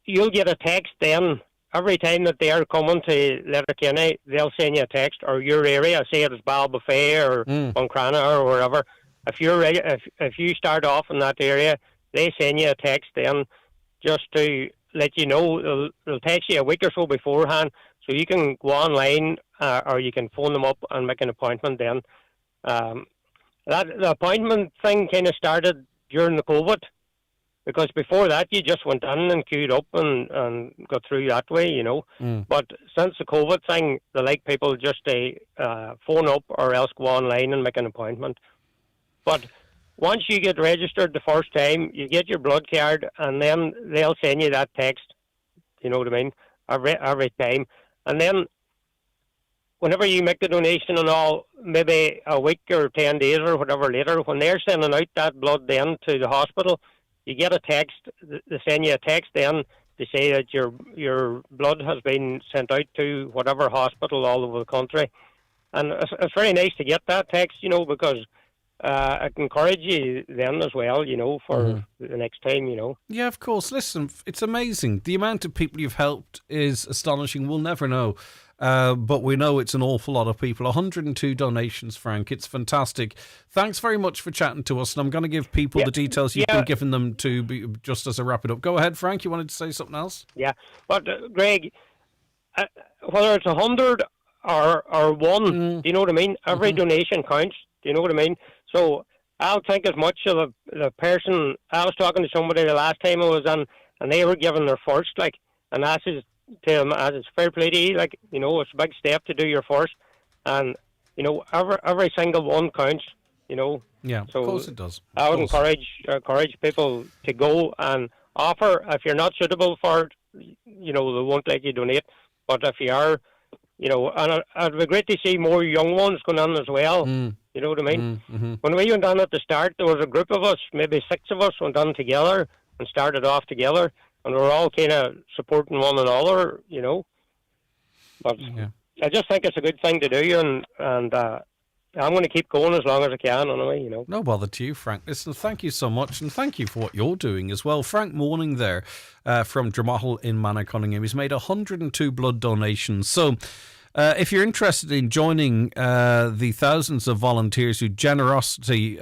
you'll get a text then. Every time that they're coming to Letterkenny, they'll send you a text, or your area, say it's Balbuffet or Buncrana or wherever. If you're ready, if you start off in that area, they send you a text then, just to let you know. They'll text you a week or so beforehand, so you can go online, or you can phone them up and make an appointment then. The appointment thing kind of started during the COVID, because before that you just went in and queued up and got through that way, But since the COVID thing, they like people just to phone up or else go online and make an appointment. But once you get registered the first time, you get your blood card, and then they'll send you that text, you know what I mean, every time. And then whenever you make the donation and all, maybe a week or 10 days or whatever later, when they're sending out that blood then to the hospital, you get a text. They send you a text then to say that your blood has been sent out to whatever hospital all over the country. And it's very nice to get that text, because it encourages you then as well, for the next time, Yeah, of course. Listen, it's amazing. The amount of people you've helped is astonishing. We'll never know. But we know it's an awful lot of people. 102 donations, Frank. It's fantastic. Thanks very much for chatting to us. And I'm going to give people the details you've been giving them to be, just as a wrap it up. Go ahead, Frank. You wanted to say something else? Yeah. But, Greg, whether it's 100 or one, do you know what I mean? Every donation counts. Do you know what I mean? So I'll think as much of the person. I was talking to somebody the last time I was on, and they were giving their first, and I said to them, as it's fair play to you, it's a big step to do your first, and every single one counts, Yeah, so of course it does. I would encourage people to go and offer. If you're not suitable for it, they won't let you donate. But if you are, and it'd be great to see more young ones going on as well. You know what I mean? When we went on at the start, there was a group of us, maybe 6 of us, went on together and started off together. And we're all kind of supporting one another, But I just think it's a good thing to do, and I'm going to keep going as long as I can, anyway, you know. No bother to you, Frank. Listen, thank you so much, and thank you for what you're doing as well. Frank Morning there from Dromahal in Manor Cunningham. He's made 102 blood donations. So if you're interested in joining the thousands of volunteers whose generosity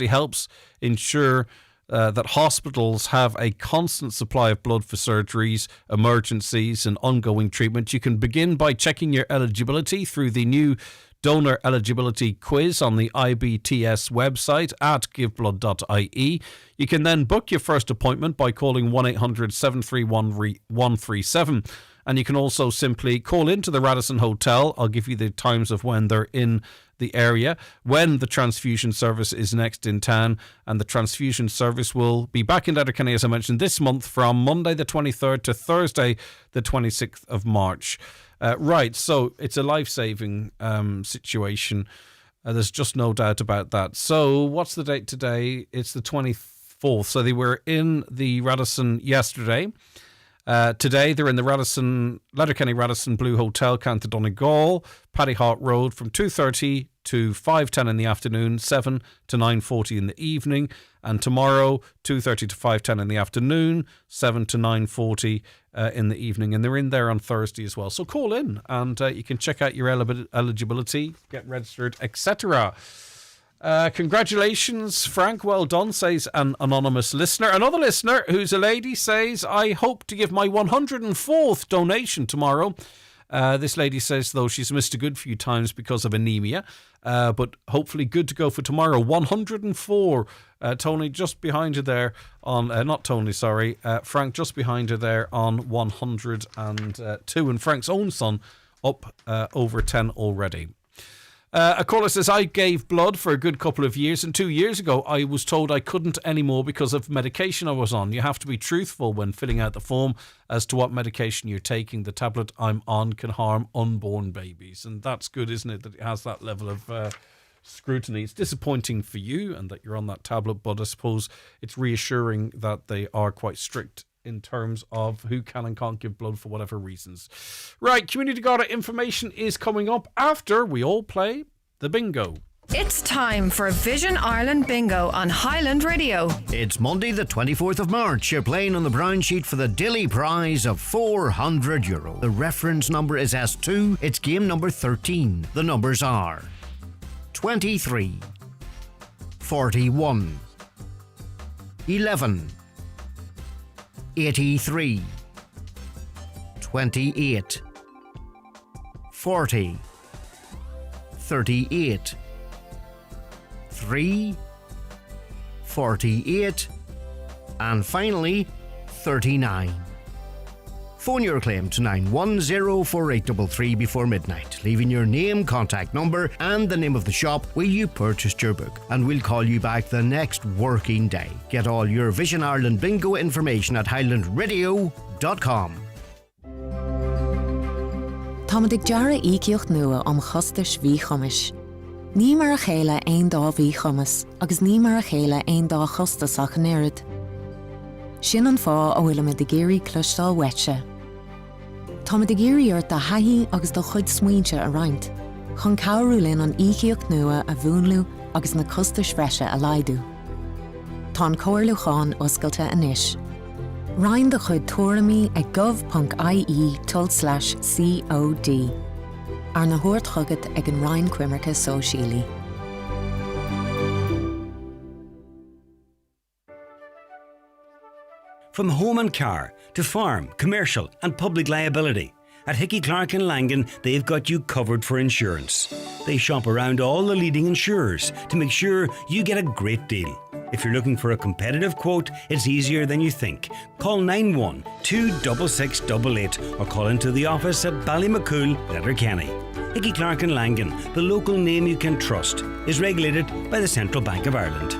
helps ensure that hospitals have a constant supply of blood for surgeries, emergencies and ongoing treatment, you can begin by checking your eligibility through the new donor eligibility quiz on the IBTS website at giveblood.ie. You can then book your first appointment by calling 1-800-731-137. And you can also simply call into the Radisson Hotel. I'll give you the times of when they're in the area, when the transfusion service is next in town. And the transfusion service will be back in Letterkenny, as I mentioned, this month from Monday the 23rd to Thursday the 26th of March. Right, so it's a life-saving situation. There's just no doubt about that. So what's the date today? It's the 24th. So they were in the Radisson yesterday. Today they're in the Letterkenny Radisson Blue Hotel, County Donegal, Paddy Hart Road from 2:30 to 5:10 in the afternoon, 7 to 9:40 in the evening, and tomorrow 2:30 to 5:10 in the afternoon, 7 to 9:40 in the evening, and they're in there on Thursday as well. So call in and you can check out your eligibility, get registered, etc. Congratulations, Frank. Well done, says an anonymous listener. Another listener, who's a lady, says, I hope to give my 104th donation tomorrow. This lady says, though, she's missed a good few times because of anemia, but hopefully good to go for tomorrow. 104. Tony just behind you there on, not Tony, sorry, Frank just behind you there on 102. And Frank's own son up over 10 already. A caller says, I gave blood for a good couple of years, and 2 years ago I was told I couldn't anymore because of medication I was on. You have to be truthful when filling out the form as to what medication you're taking. The tablet I'm on can harm unborn babies. And that's good, isn't it, that it has that level of scrutiny. It's disappointing for you and that you're on that tablet, but I suppose it's reassuring that they are quite strict in terms of who can and can't give blood for whatever reasons. Right, Community Garda information is coming up after we all play the bingo. It's time for Vision Ireland Bingo on Highland Radio. It's Monday the 24th of March. You're playing on the brown sheet for the daily prize of €400. The reference number is S2. It's game number 13. The numbers are 23, 41, 11, 83, 28, 40, 38, 3, 48, and finally 39. Phone your claim to 9104833 before midnight, leaving your name, contact number and the name of the shop where you purchased your book, and we'll call you back the next working day. Get all your Vision Ireland bingo information at highlandradio.com. Tá muid ag deara íceocht nua am chostais bhí chumas. Ní mar a chéile aon dá bhí chumas, agus ní mar a chéile aon dá chostas ach an éiread. Sin an fá a bhfuil me de géirí clustáil wetse. Tá muid ag géirí ort a haithí agus do chuid smuointe a roinnt, chun cabhrú linn an íceocht nua a bhúnlú agus na costais freise a laidú. Tá an comhairliúcháin oscailte anois. Roinn de chuid tuairimí ag gov.ie/COD. Ar na thuairt chugat ag an Roinn Cuimirce Sóisialaí. From home and car to farm, commercial and public liability, at Hickey Clark and Langan, they've got you covered for insurance. They shop around all the leading insurers to make sure you get a great deal. If you're looking for a competitive quote, it's easier than you think. Call 91-26688 or call into the office at Ballymacool, Letterkenny. Hickey Clark and Langan, the local name you can trust, is regulated by the Central Bank of Ireland.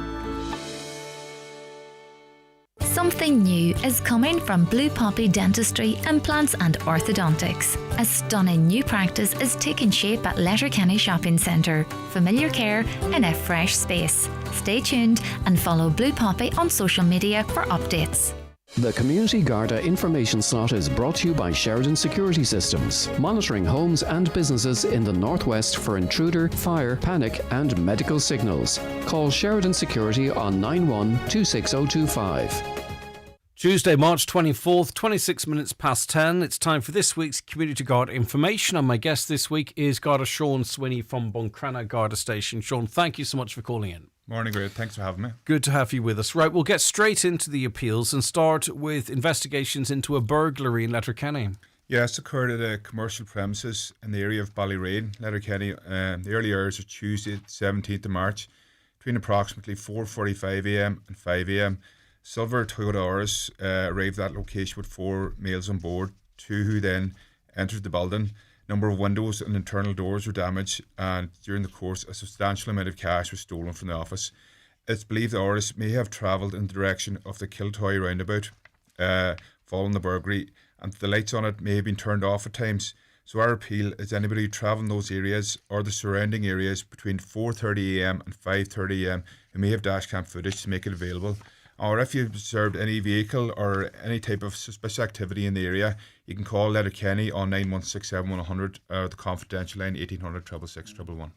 Something new is coming from Blue Poppy Dentistry, Implants and Orthodontics. A stunning new practice is taking shape at Letterkenny Shopping Centre. Familiar care in a fresh space. Stay tuned and follow Blue Poppy on social media for updates. The Community Garda information slot is brought to you by Sheridan Security Systems, monitoring homes and businesses in the northwest for intruder, fire, panic and medical signals. Call Sheridan Security on 91 26025. Tuesday, March 24th, 26 minutes past 10. It's time for this week's Community Garda information, and my guest this week is Garda Sean Swinney from Buncrana Garda Station. Sean, thank you so much for calling in. Morning, great. Thanks for having me. Good to have you with us. Right, we'll get straight into the appeals and start with investigations into a burglary in Letterkenny. Yes, occurred at a commercial premises in the area of Ballyrain, Letterkenny. The early hours of Tuesday, 17th of March, between approximately 4:45am and 5am. Silver Toyota Auris arrived at that location with 4 males on board, 2 who then entered the building. Number of windows and internal doors were damaged, and during the course a substantial amount of cash was stolen from the office. It's believed the Auris may have travelled in the direction of the Kiltoy roundabout following the burglary, and the lights on it may have been turned off at times. So our appeal is anybody travelling those areas or the surrounding areas between 4:30am and 5:30am who may have dashcam footage to make it available. Or if you've observed any vehicle or any type of suspicious activity in the area, you can call Letterkenny on 9167100 or the confidential line 1800 666 111.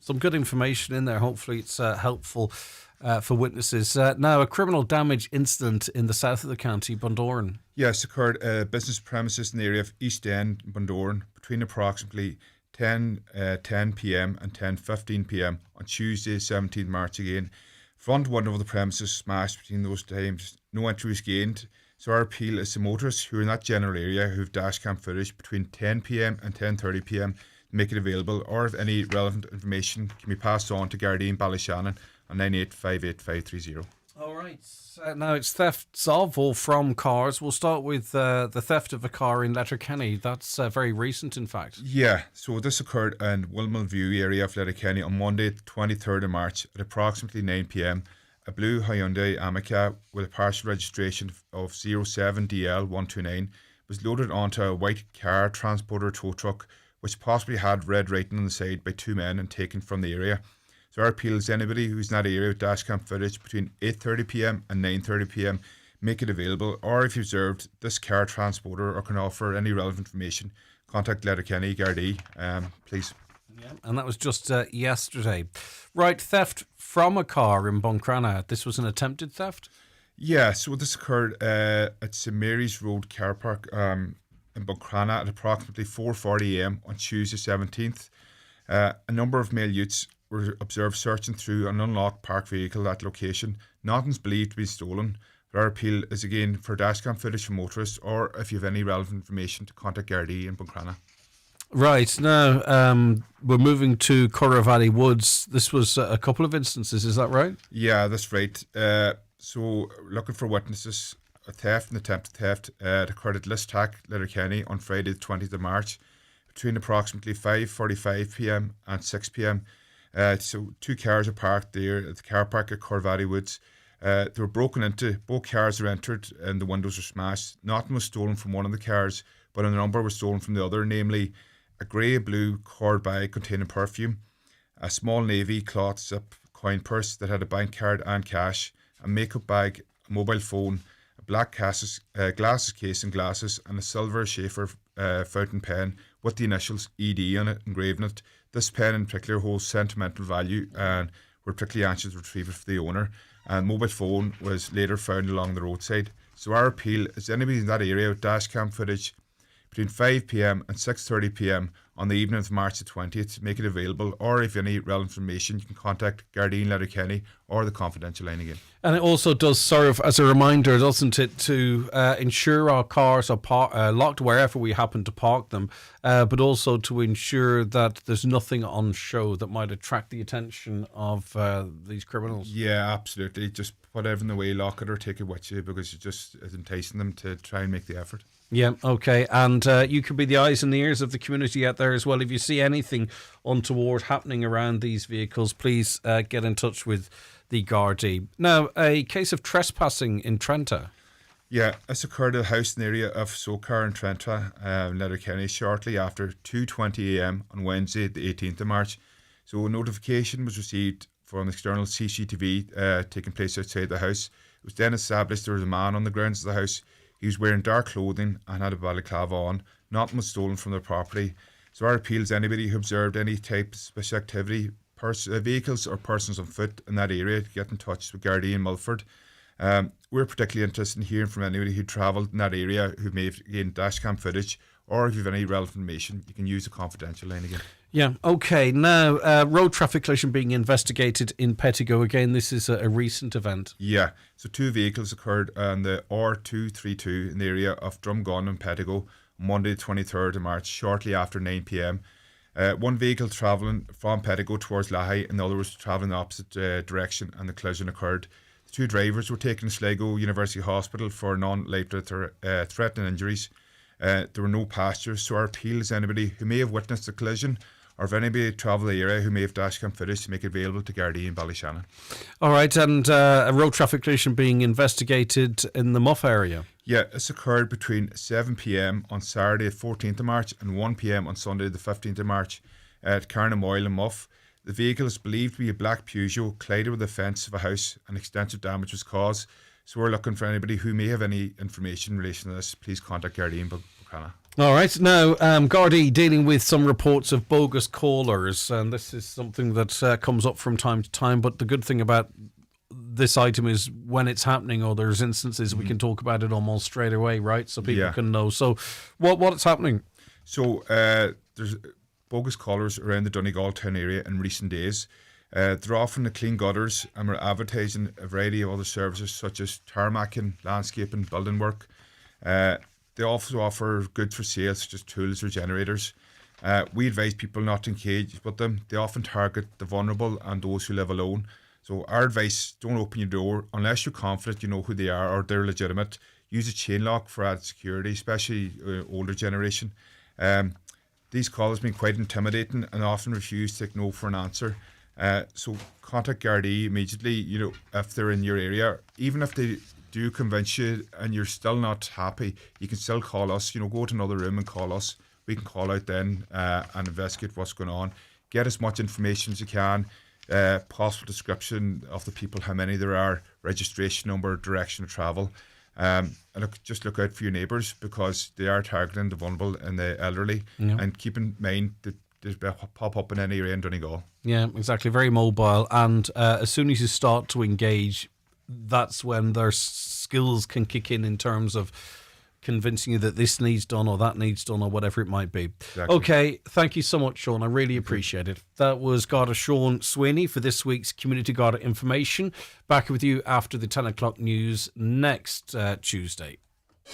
Some good information in there. Hopefully it's helpful for witnesses. Now, a criminal damage incident in the south of the county, Bundoran. Yes, occurred at business premises in the area of East End, Bundoran, between approximately 10pm and 10:15pm on Tuesday, 17th March again. Front window of the premises smashed between those times. No entry was gained. So our appeal is to motorists who are in that general area who have dashcam footage between 10pm and 10:30pm to make it available, or if any relevant information can be passed on to Garda in Ballyshannon on 98588530. All right. Now it's thefts of or from cars. We'll start with the theft of a car in Letterkenny. That's very recent, in fact. Yeah, so this occurred in Wilmot View area of Letterkenny on Monday, 23rd of March at approximately 9pm. A blue Hyundai Amica with a partial registration of 07DL129 was loaded onto a white car transporter tow truck which possibly had red writing on the side by 2 men and taken from the area. So our appeal is anybody who's in that area with dashcam footage between 8:30pm and 9:30pm, make it available, or if you observed this car transporter or can offer any relevant information, contact Letterkenny Gardaí, please. Yeah, and that was just yesterday. Right, theft from a car in Buncrana. This was an attempted theft? Yeah, so this occurred at St Mary's Road car park in Buncrana at approximately 4:40am on Tuesday 17th. A number of male youths were observed searching through an unlocked parked vehicle at that location. Nothing's believed to be stolen. But our appeal is again for dashcam footage from motorists, or if you have any relevant information, to contact Gardaí in Buncrana. Right, now we're moving to Curra Valley Woods. This was a couple of instances, is that right? Yeah, that's right. So looking for witnesses, a theft and attempted theft. It occurred at Listack, Letterkenny on Friday the 20th of March between approximately 5:45pm and 6pm. So 2 cars are parked there at the car park at Curra Valley Woods. They were broken into, both cars were entered and the windows were smashed. Nothing was stolen from one of the cars, but a number was stolen from the other, namely a grey-blue cord bag containing perfume, a small navy cloth zip coin purse that had a bank card and cash, a makeup bag, a mobile phone, a black glasses case and glasses, and a silver Schaefer fountain pen with the initials ED on it, engraved on it. This pen in particular holds sentimental value and we're particularly anxious to retrieve it for the owner. And mobile phone was later found along the roadside. So our appeal is anybody in that area with dashcam footage between 5pm and 6:30pm on the evening of March the 20th to make it available, or if you have any relevant information you can contact Gardaí Letterkenny or the confidential line again. And it also does serve as a reminder, doesn't it, to ensure our cars are locked wherever we happen to park them, but also to ensure that there's nothing on show that might attract the attention of these criminals. Yeah, absolutely. Just put everything away, lock it or take it with you, because it just is enticing them to try and make the effort. Yeah, okay. And you could be the eyes and the ears of the community out there as well. If you see anything untoward happening around these vehicles, please get in touch with the Gardaí. Now, a case of trespassing in Trenta. Yeah, this occurred at a house in the area of Socar in Trenta, Letterkenny, shortly after 2:20am on Wednesday, the 18th of March. So a notification was received from external CCTV taking place outside the house. It was then established there was a man on the grounds of the house. He was wearing dark clothing and had a balaclava on. Nothing was stolen from their property. So our appeal is anybody who observed any type of suspicious activity, vehicles or persons on foot in that area, to get in touch with Garda in Milford. We're particularly interested in hearing from anybody who travelled in that area who may have gained dashcam footage, or if you have any relevant information, you can use the confidential line again. Yeah, okay. Now, road traffic collision being investigated in Pettigo. Again, this is a recent event. Yeah, so 2 vehicles occurred on the R232 in the area of Drumgun and Pettigo on Monday the 23rd of March, shortly after 9 p.m. One vehicle travelling from Pettigo towards Lahey and the other was travelling the opposite direction, and the collision occurred. The 2 drivers were taken to Sligo University Hospital for non-life-threatening injuries. There were no passengers, so our appeal is anybody who may have witnessed the collision, or if anybody travel the area who may have dashcam footage, to make it available to Garda in Ballyshannon. All right, and a road traffic collision being investigated in the Muff area. Yeah, this occurred between 7 p.m. on Saturday the 14th of March and 1 p.m. on Sunday the 15th of March at Carnamoyle in Muff. The vehicle is believed to be a black Peugeot, collided with the fence of a house and extensive damage was caused. So we're looking for anybody who may have any information in relation to this. Please contact Garda in Buncrana. All right, now Garda dealing with some reports of bogus callers, and this is something that comes up from time to time, but the good thing about this item is when it's happening or there's instances, we can talk about it almost straight away, right? So people can know. So what's happening? So there's bogus callers around the Donegal town area in recent days. They're offering the clean gutters, and we're advertising a variety of other services such as tarmacking, landscaping, building work. They also offer goods for sale such as tools or generators. We advise people not to engage with them. They often target the vulnerable and those who live alone. So our advice, don't open your door unless you're confident you know who they are or they're legitimate. Use a chain lock for added security, especially older generation. These calls have been quite intimidating and often refuse to take no for an answer. So contact Garda immediately, if they're in your area. Even if they do convince you and you're still not happy, you can still call us. Go to another room and call us. We can call out then and investigate what's going on. Get as much information as you can. Possible description of the people, how many there are, registration number, direction of travel. And just look out for your neighbours, because they are targeting the vulnerable and the elderly. Yeah. And keep in mind that they pop up in any area in Donegal. Yeah, exactly. Very mobile. And as soon as you start to engage, that's when their skills can kick in terms of convincing you that this needs done or that needs done or whatever it might be. Exactly. Okay, thank you so much, Sean. I really appreciate it. That was Garda Sean Sweeney for this week's Community Garda Information. Back with you after the 10 o'clock news next Tuesday.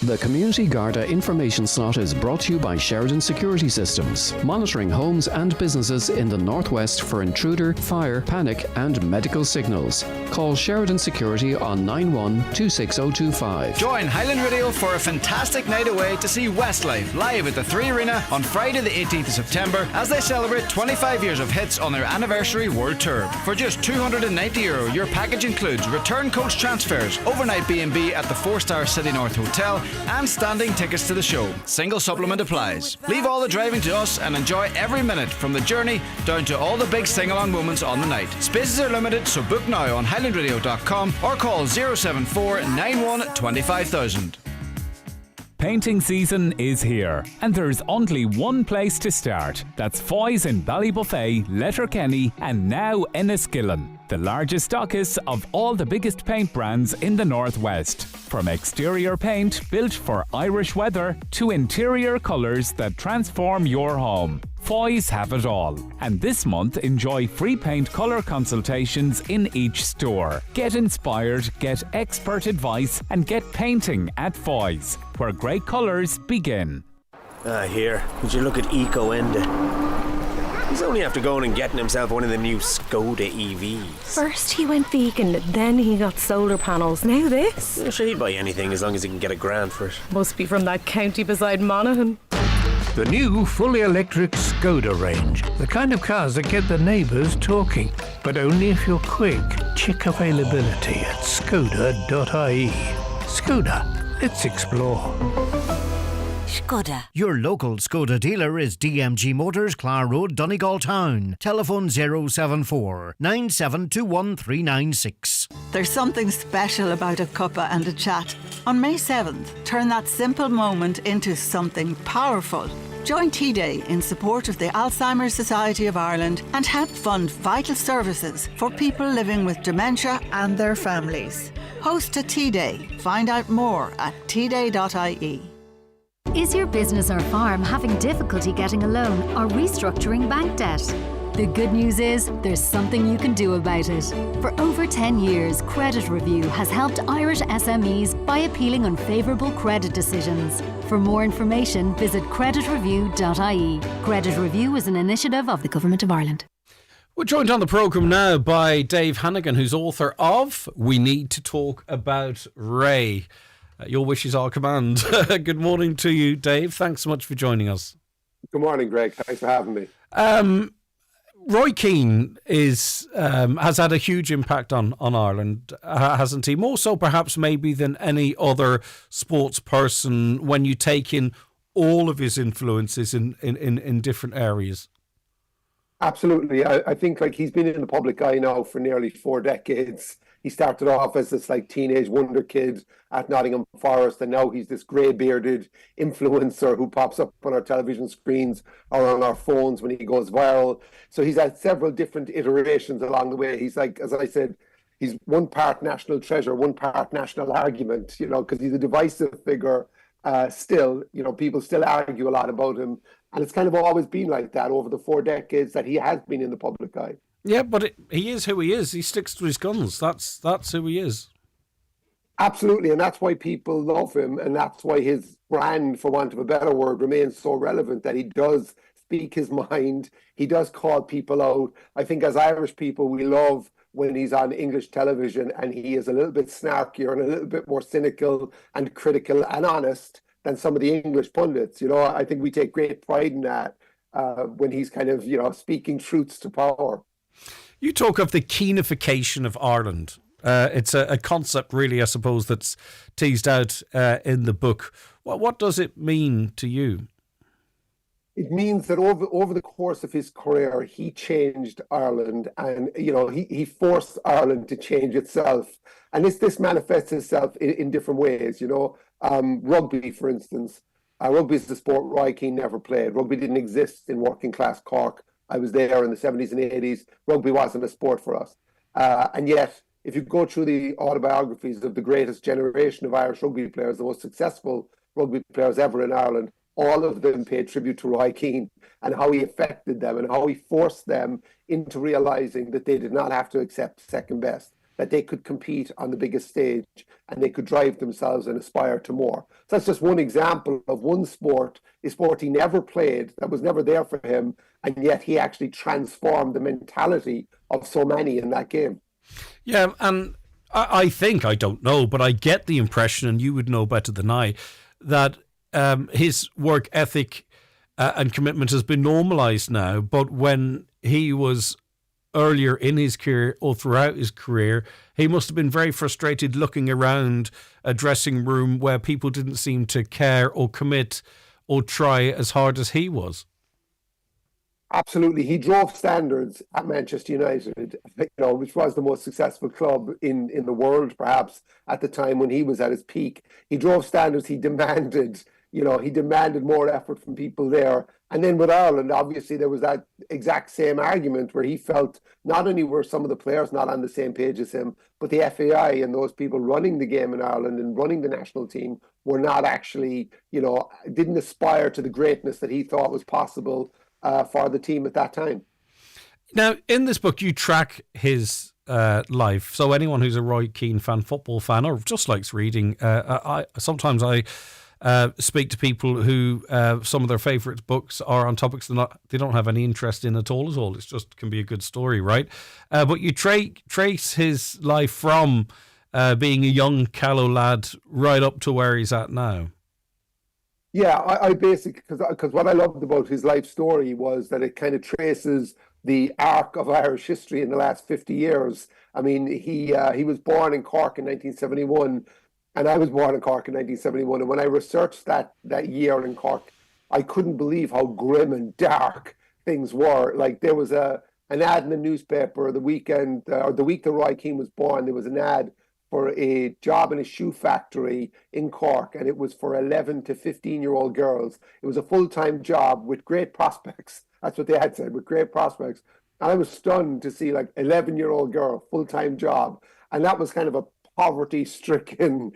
The Community Garda information slot is brought to you by Sheridan Security Systems, monitoring homes and businesses in the northwest for intruder, fire, panic and medical signals. Call Sheridan Security on 91-26025. Join Highland Radio for a fantastic night away to see Westlife live at the 3 Arena on Friday the 18th of September as they celebrate 25 years of hits on their anniversary world tour. For just €290, your package includes return coach transfers, overnight B&B at the 4-star City North Hotel and standing tickets to the show. Single supplement applies. Leave all the driving to us and enjoy every minute, from the journey down to all the big sing-along moments on the night. Spaces are limited, so book now on highlandradio.com or call 074 91 25000. Painting season is here, and there's only one place to start. That's Foy's in Ballybuffet, Letterkenny, and now Enniskillen, the largest stockists of all the biggest paint brands in the Northwest. From exterior paint built for Irish weather to interior colours that transform your home, Foy's have it all. And this month, enjoy free paint colour consultations in each store. Get inspired, get expert advice, and get painting at Foy's, where great colours begin. Here, would you look at Eco Enda? He's only after going and getting himself one of the new Skoda EVs. First he went vegan, then he got solar panels, now this. I'm sure he'd buy anything as long as he can get a grand for it. Must be from that county beside Monaghan. The new fully electric Skoda range. The kind of cars that get the neighbours talking. But only if you're quick. Check availability at skoda.ie. Skoda, let's explore. Skoda. Your local Skoda dealer is DMG Motors, Clar Road, Donegal Town. Telephone 074 9721396. There's something special about a cuppa and a chat. On May 7th, turn that simple moment into something powerful. Join T-Day in support of the Alzheimer's Society of Ireland and help fund vital services for people living with dementia and their families. Host a T-Day. Find out more at tday.ie. Is your business or farm having difficulty getting a loan or restructuring bank debt? The good news is there's something you can do about it. For over 10 years, Credit Review has helped Irish SMEs by appealing unfavourable credit decisions. For more information, visit creditreview.ie. Credit Review is an initiative of the Government of Ireland. We're joined on the programme now by Dave Hannigan, who's author of We Need to Talk About Ray. Your wish is our command. Good morning to you, Dave. Thanks so much for joining us. Good morning, Greg. Thanks for having me. Roy Keane has had a huge impact on Ireland, hasn't he? More so perhaps maybe than any other sports person when you take in all of his influences in different areas. Absolutely. I think he's been in the public eye now for nearly 4 decades. He started off as this teenage wonder kid at Nottingham Forest, and now he's this grey-bearded influencer who pops up on our television screens or on our phones when he goes viral. So he's had several different iterations along the way. He's as I said, he's one part national treasure, one part national argument, because he's a divisive figure still. People still argue a lot about him. And it's kind of always been like that over the 4 decades that he has been in the public eye. Yeah, but he is who he is. He sticks to his guns. That's who he is. Absolutely, and that's why people love him, and that's why his brand, for want of a better word, remains so relevant, that he does speak his mind. He does call people out. I think as Irish people, we love when he's on English television and he is a little bit snarkier and a little bit more cynical and critical and honest than some of the English pundits. I think we take great pride in that when he's kind of, speaking truths to power. You talk of the Keanification of Ireland. It's a concept, really, I suppose, that's teased out in the book. What does it mean to you? It means that over the course of his career, he changed Ireland, and he forced Ireland to change itself. And this manifests itself in different ways. Rugby, for instance. Rugby is the sport Roy Keane never played. Rugby didn't exist in working class Cork. I was there in the 70s and 80s. Rugby wasn't a sport for us. And yet, if you go through the autobiographies of the greatest generation of Irish rugby players, the most successful rugby players ever in Ireland, all of them paid tribute to Roy Keane and how he affected them and how he forced them into realising that they did not have to accept second best, that they could compete on the biggest stage and they could drive themselves and aspire to more. So that's just one example of one sport, a sport he never played, that was never there for him, and yet he actually transformed the mentality of so many in that game. Yeah, and I think, I don't know, but I get the impression, and you would know better than I, that his work ethic and commitment has been normalised now, but when he was earlier in his career or throughout his career, he must have been very frustrated looking around a dressing room where people didn't seem to care or commit or try as hard as he was. Absolutely. He drove standards at Manchester United, which was the most successful club in the world, perhaps, at the time when he was at his peak. He drove standards. He demanded more effort from people there. And then with Ireland, obviously, there was that exact same argument where he felt not only were some of the players not on the same page as him, but the FAI and those people running the game in Ireland and running the national team were not actually, didn't aspire to the greatness that he thought was possible for the team at that time. Now, in this book, you track his life. So anyone who's a Roy Keane fan, football fan, or just likes reading, sometimes I speak to people who some of their favourite books are on topics they don't have any interest in at all. It just can be a good story, right? But you trace his life from being a young callow lad right up to where he's at now. Yeah, I basically, because what I loved about his life story was that it kind of traces the arc of Irish history in the last 50 years. I mean, he was born in Cork in 1971. And I was born in Cork in 1971. And when I researched that year in Cork, I couldn't believe how grim and dark things were. Like there was an ad in the newspaper the weekend, or the week that Roy Keane was born, there was an ad for a job in a shoe factory in Cork, and it was for 11 to 15-year-old girls. It was a full-time job with great prospects. That's what they had said, with great prospects. And I was stunned to see like 11-year-old girl, full-time job. And that was kind of a poverty-stricken,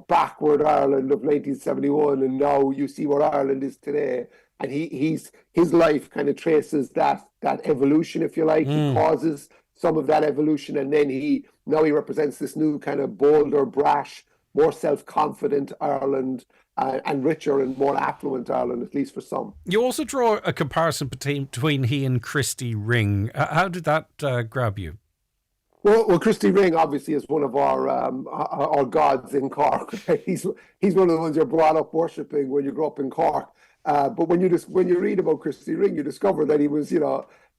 backward Ireland of 1971. And now you see what Ireland is today. And his life kind of traces that evolution, if you like. He causes some of that evolution, and then he represents this new kind of bolder, brash, more self-confident Ireland, and richer and more affluent Ireland, at least for some. You also draw a comparison between he and Christy Ring. How did that grab you? Well, Christy Ring obviously is one of our gods in Cork. He's one of the ones you're brought up worshipping when you grow up in Cork. But when you read about Christy Ring, you discover that he was,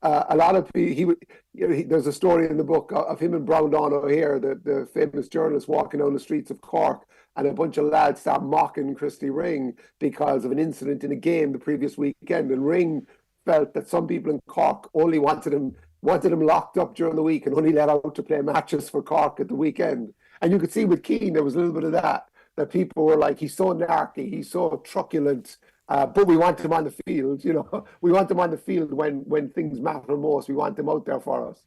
a lot of people. There's a story in the book of him and Brown Don O'Hare, the famous journalist, walking down the streets of Cork, and a bunch of lads start mocking Christy Ring because of an incident in a game the previous weekend. And Ring felt that some people in Cork only wanted him locked up during the week and only let out to play matches for Cork at the weekend. And you could see with Keane there was a little bit of that people were like, he's so narky, he's so truculent. But we want him on the field, We want him on the field when things matter most. We want him out there for us.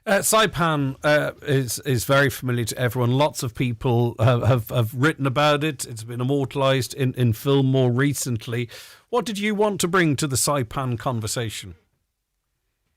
Saipan is very familiar to everyone. Lots of people have written about it. It's been immortalised in film more recently. What did you want to bring to the Saipan conversation?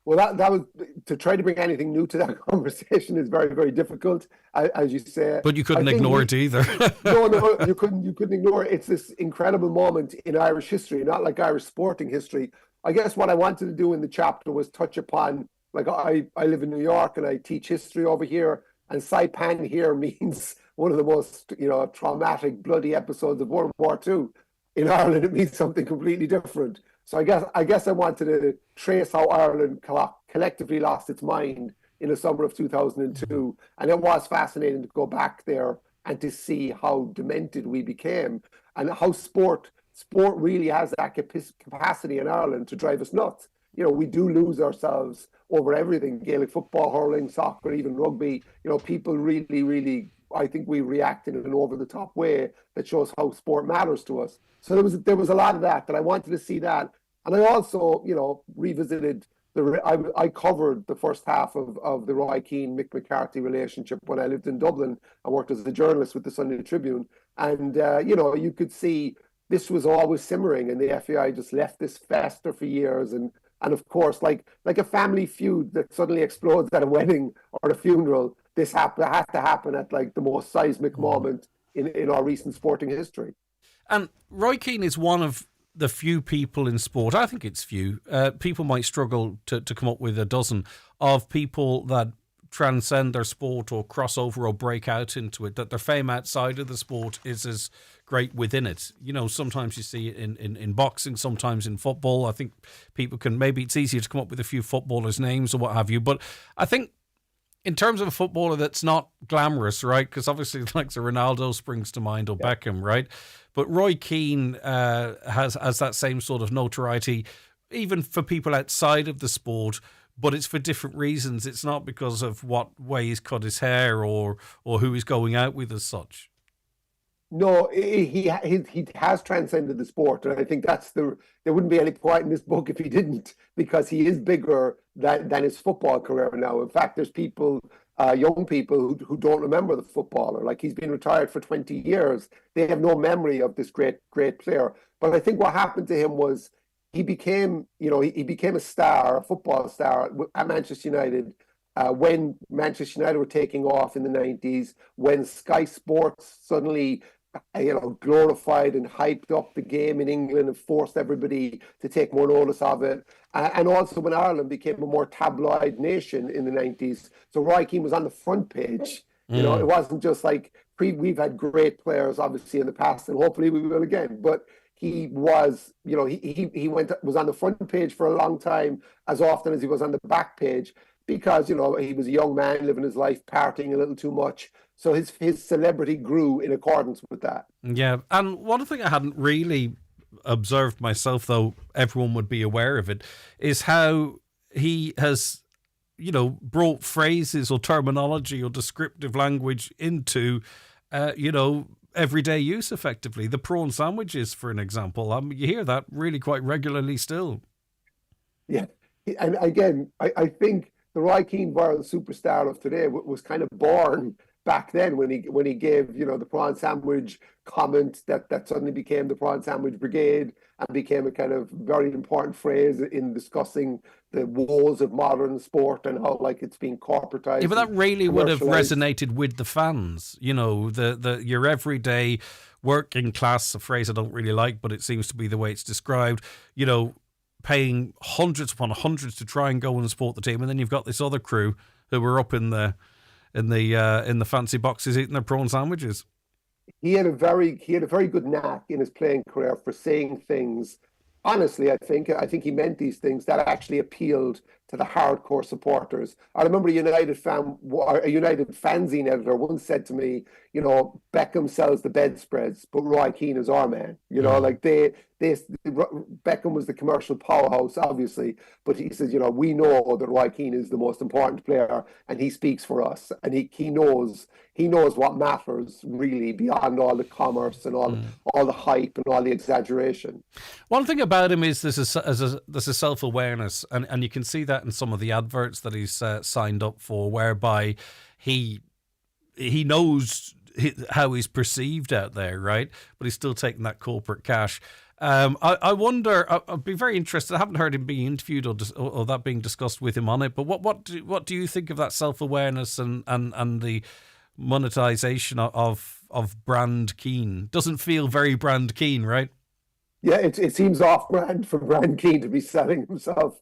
Well, that was to try to bring anything new to that conversation is very, very difficult, as you say. But you couldn't ignore it either. No, you couldn't ignore it. It's this incredible moment in Irish history, not like Irish sporting history. I guess what I wanted to do in the chapter was touch upon, like I live in New York and I teach history over here, and Saipan here means one of the most traumatic, bloody episodes of World War II. In Ireland, it means something completely different. So I guess I wanted to trace how Ireland collectively lost its mind in the summer of 2002. And it was fascinating to go back there and to see how demented we became and how sport really has that capacity in Ireland to drive us nuts. We do lose ourselves over everything, Gaelic football, hurling, soccer, even rugby. People really, really, I think we react in an over-the-top way that shows how sport matters to us. So there was a lot of that I wanted to see that. And I also, revisited I covered the first half of the Roy Keane, Mick McCarthy relationship when I lived in Dublin. I worked as a journalist with the Sunday Tribune. And, you could see this was always simmering and the FAI just left this fester for years. And of course, like a family feud that suddenly explodes at a wedding or a funeral, this has to happen at like the most seismic moment in our recent sporting history. And Roy Keane is one of the few people in sport, I think it's few, people might struggle to come up with a dozen, of people that transcend their sport or cross over or break out into it, that their fame outside of the sport is as great within it. Sometimes you see it in boxing, sometimes in football. I think people maybe it's easier to come up with a few footballers' names or what have you, but I think in terms of a footballer that's not glamorous, right? Because obviously like Ronaldo springs to mind or Beckham, right? But Roy Keane has that same sort of notoriety, even for people outside of the sport, but it's for different reasons. It's not because of what way he's cut his hair or who he's going out with as such. No, he has transcended the sport, and I think there wouldn't be any point in this book if he didn't, because he is bigger than his football career now. In fact, there's people, young people who don't remember the footballer. Like, he's been retired for 20 years. They have no memory of this great player. But I think what happened to him was he became a star, a football star at Manchester United. When Manchester United were taking off in the 90s, when Sky Sports suddenly glorified and hyped up the game in England and forced everybody to take more notice of it. And also when Ireland became a more tabloid nation in the 90s. So Roy Keane was on the front page. It wasn't just like, we've had great players obviously in the past, and hopefully we will again. But he was, he was on the front page for a long time, as often as he was on the back page, because, he was a young man living his life, partying a little too much. So his celebrity grew in accordance with that. Yeah, and one thing I hadn't really observed myself, though everyone would be aware of it, is how he has, brought phrases or terminology or descriptive language into, everyday use effectively. The prawn sandwiches, for an example. You hear that really quite regularly still. Yeah, and again, I think the Roy Keane viral superstar of today was kind of born back then when he gave the prawn sandwich comment that suddenly became the prawn sandwich brigade and became a kind of very important phrase in discussing the woes of modern sport and how it's being corporatized. Yeah, but that really would have resonated with the fans. The your everyday working class, a phrase I don't really like, but it seems to be the way it's described. Paying hundreds upon hundreds to try and go and support the team, and then you've got this other crew who were up in the fancy boxes eating their prawn sandwiches. He had a very good knack in his playing career for saying things. Honestly, I think he meant these things that actually appealed to the hardcore supporters. I remember a United fanzine editor once said to me, Beckham sells the bedspreads, but Roy Keane is our man. Beckham was the commercial powerhouse, obviously, but he says, we know that Roy Keane is the most important player, and he speaks for us, and he knows what matters really beyond all the commerce and all the hype and all the exaggeration. One thing about him is there's a self-awareness, and you can see that in some of the adverts that he's signed up for, whereby he knows how he's perceived out there, right? But he's still taking that corporate cash. I wonder. I'd be very interested. I haven't heard him being interviewed or that being discussed with him on it. But what do you think of that self-awareness and the monetization of brand Keane? Doesn't feel very brand Keane, right? Yeah, it seems off-brand for Brand Keane to be selling himself,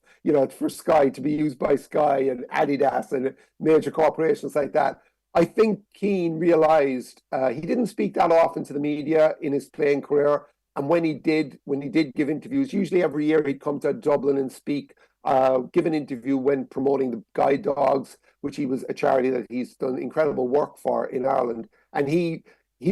for Sky, to be used by Sky and Adidas and major corporations like that. I think Keane realised he didn't speak that often to the media in his playing career, and when he did give interviews, usually every year he'd come to Dublin and speak, give an interview when promoting the Guide Dogs, which was a charity that he's done incredible work for in Ireland, and he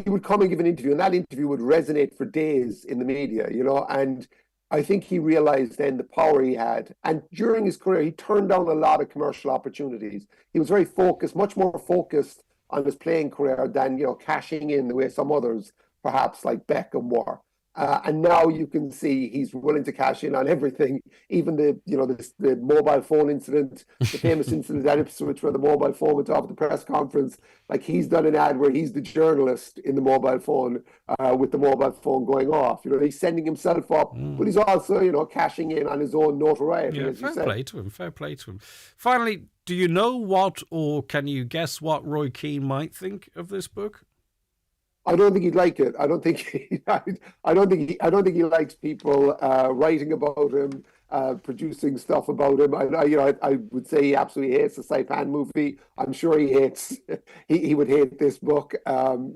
would come and give an interview, and that interview would resonate for days in the media, and I think he realized then the power he had. And during his career, he turned down a lot of commercial opportunities. He was very focused, much more focused on his playing career than, cashing in the way some others, perhaps like Beckham were. And now you can see he's willing to cash in on everything, even the mobile phone incident, the famous incident at Ipswich where the mobile phone went off at the press conference. Like, he's done an ad where he's the journalist in the mobile phone with the mobile phone going off. He's sending himself up, but he's also, cashing in on his own notoriety. Yeah, fair play to him. Finally, do you know what, or can you guess what Roy Keane might think of this book? I don't think he'd like it. I don't think he likes people writing about him, producing stuff about him. I would say he absolutely hates the Saipan movie. I'm sure he hates. He would hate this book. I'm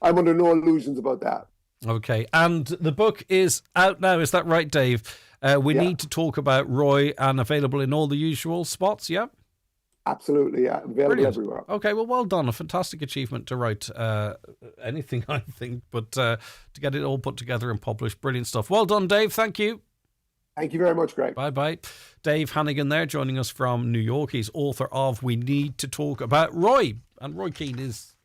under no illusions about that. Okay, and the book is out now. Is that right, Dave? We need to talk about Roy, and available in all the usual spots. Yeah. Absolutely, yeah. Available everywhere. Okay, well done. A fantastic achievement to write anything, I think, but to get it all put together and published. Brilliant stuff. Well done, Dave. Thank you. Thank you very much, Greg. Bye-bye. Dave Hannigan there, joining us from New York. He's author of We Need to Talk About Roy. And Roy Keane is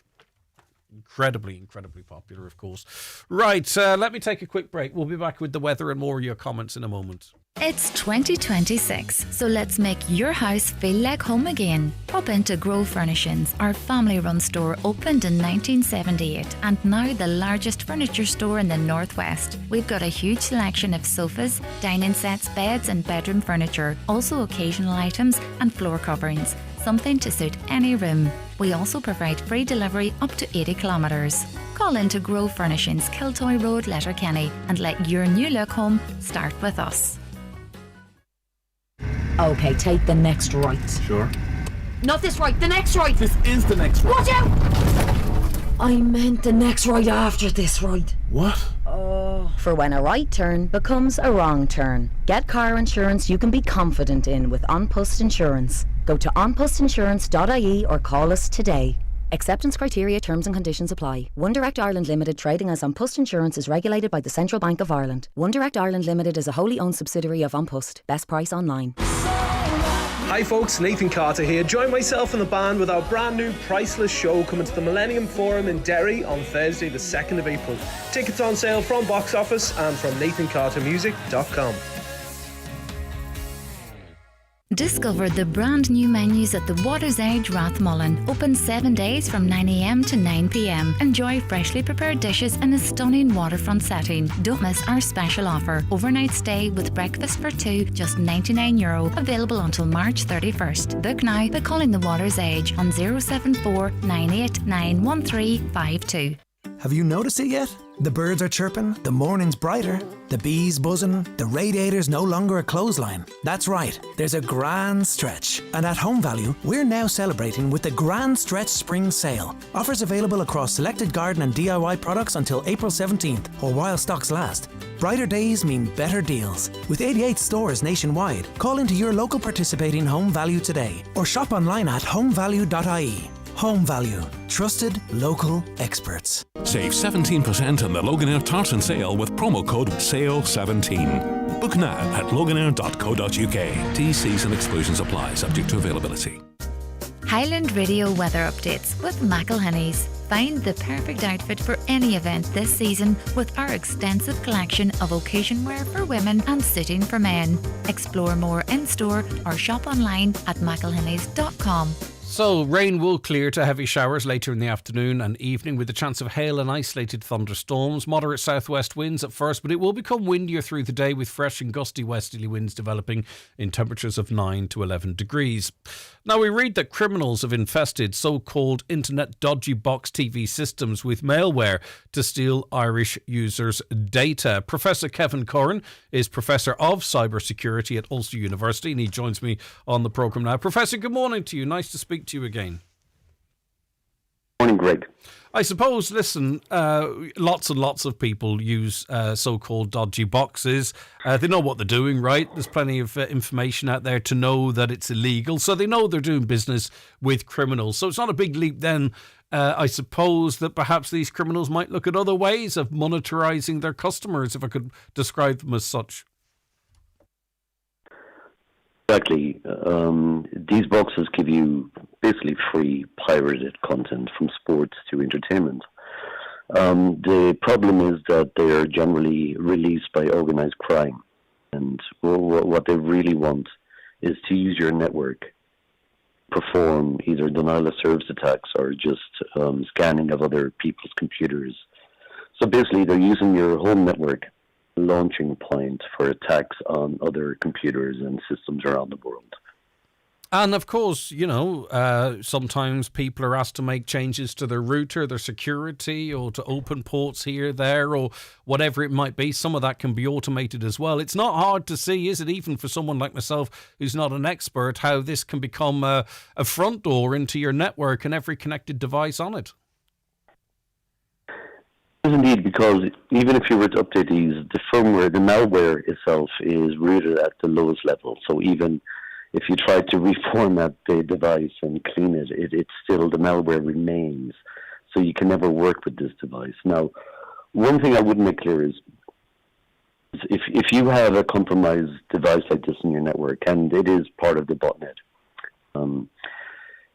incredibly popular, of course. Right, let me take a quick break. We'll be back with the weather and more of your comments in a moment. It's 2026, so let's make your house feel like home again. Pop into Grove Furnishings, our family-run store opened in 1978 and now the largest furniture store in the Northwest. We've got a huge selection of sofas, dining sets, beds and bedroom furniture, also occasional items and floor coverings, something to suit any room. We also provide free delivery up to 80 kilometres. Call into Grove Furnishings, Kiltoy Road, Letterkenny, and let your new look home start with us. Okay, take the next right. Sure. Not this right, the next right. This is the next right. Watch out! I meant the next right after this right. What? For when a right turn becomes a wrong turn. Get car insurance you can be confident in with An Post Insurance. Go to onpostinsurance.ie or call us today. Acceptance criteria, terms and conditions apply. One Direct Ireland Limited, trading as An Post Insurance, is regulated by the Central Bank of Ireland. One Direct Ireland Limited is a wholly owned subsidiary of An Post. Best price online. Hi folks, Nathan Carter here. Join myself and the band with our brand new Priceless show coming to the Millennium Forum in Derry on Thursday the 2nd of April. Tickets on sale from Box Office and from NathanCarterMusic.com. Discover the brand new menus at the Water's Edge Rathmullen. Open 7 days from 9 a.m. to 9 p.m. Enjoy freshly prepared dishes in a stunning waterfront setting. Don't miss our special offer. Overnight stay with breakfast for two, just €99. Available until March 31st. Book now by calling the Water's Edge on 074 989 1352. Have you noticed it yet? The birds are chirping, the morning's brighter, the bees buzzing, the radiator's no longer a clothesline. That's right, there's a grand stretch. And at Home Value, we're now celebrating with the Grand Stretch Spring Sale. Offers available across selected garden and DIY products until April 17th, or while stocks last. Brighter days mean better deals. With 88 stores nationwide, call into your local participating Home Value today, or shop online at homevalue.ie. Home Value. Trusted local experts. Save 17% on the Loganair Tartan sale with promo code SALE17. Book now at loganair.co.uk. T/Cs and exclusions apply, subject to availability. Highland Radio weather updates with McElhinney's. Find the perfect outfit for any event this season with our extensive collection of occasion wear for women and suiting for men. Explore more in-store or shop online at mcelhinneys.com. So, rain will clear to heavy showers later in the afternoon and evening with a chance of hail and isolated thunderstorms. Moderate southwest winds at first, but it will become windier through the day with fresh and gusty westerly winds developing in temperatures of 9 to 11 degrees. Now, we read that criminals have infested so-called internet dodgy box TV systems with malware to steal Irish users' data. Professor Kevin Curran is Professor of Cybersecurity at Ulster University and he joins me on the programme now. Professor, good morning to you. Nice to speak to you again. Morning, Greg. I suppose, listen, lots and lots of people use so-called dodgy boxes. They know what they're doing, right? There's plenty of information out there to know that it's illegal. So they know they're doing business with criminals. So it's not a big leap then, I suppose, that perhaps these criminals might look at other ways of monetarising their customers, if I could describe them as such. Exactly. These boxes give you basically free pirated content from sports to entertainment. The problem is that they are generally released by organized crime. And what they really want is to use your network, perform either denial of service attacks or just scanning of other people's computers. So basically they're using your home network launching point for attacks on other computers and systems around the world. And of course, you know, sometimes people are asked to make changes to their router, their security, or to open ports here, there, or whatever it might be. Some of that can be automated as well. It's not hard to see, is it, even for someone like myself who's not an expert, how this can become a front door into your network and every connected device on it. Indeed, because even if you were to update these, the firmware, the malware itself is rooted at the lowest level. So even if you try to reformat the device and clean it, it's still, the malware remains. So you can never work with this device. Now, one thing I would make clear is if you have a compromised device like this in your network, and it is part of the botnet,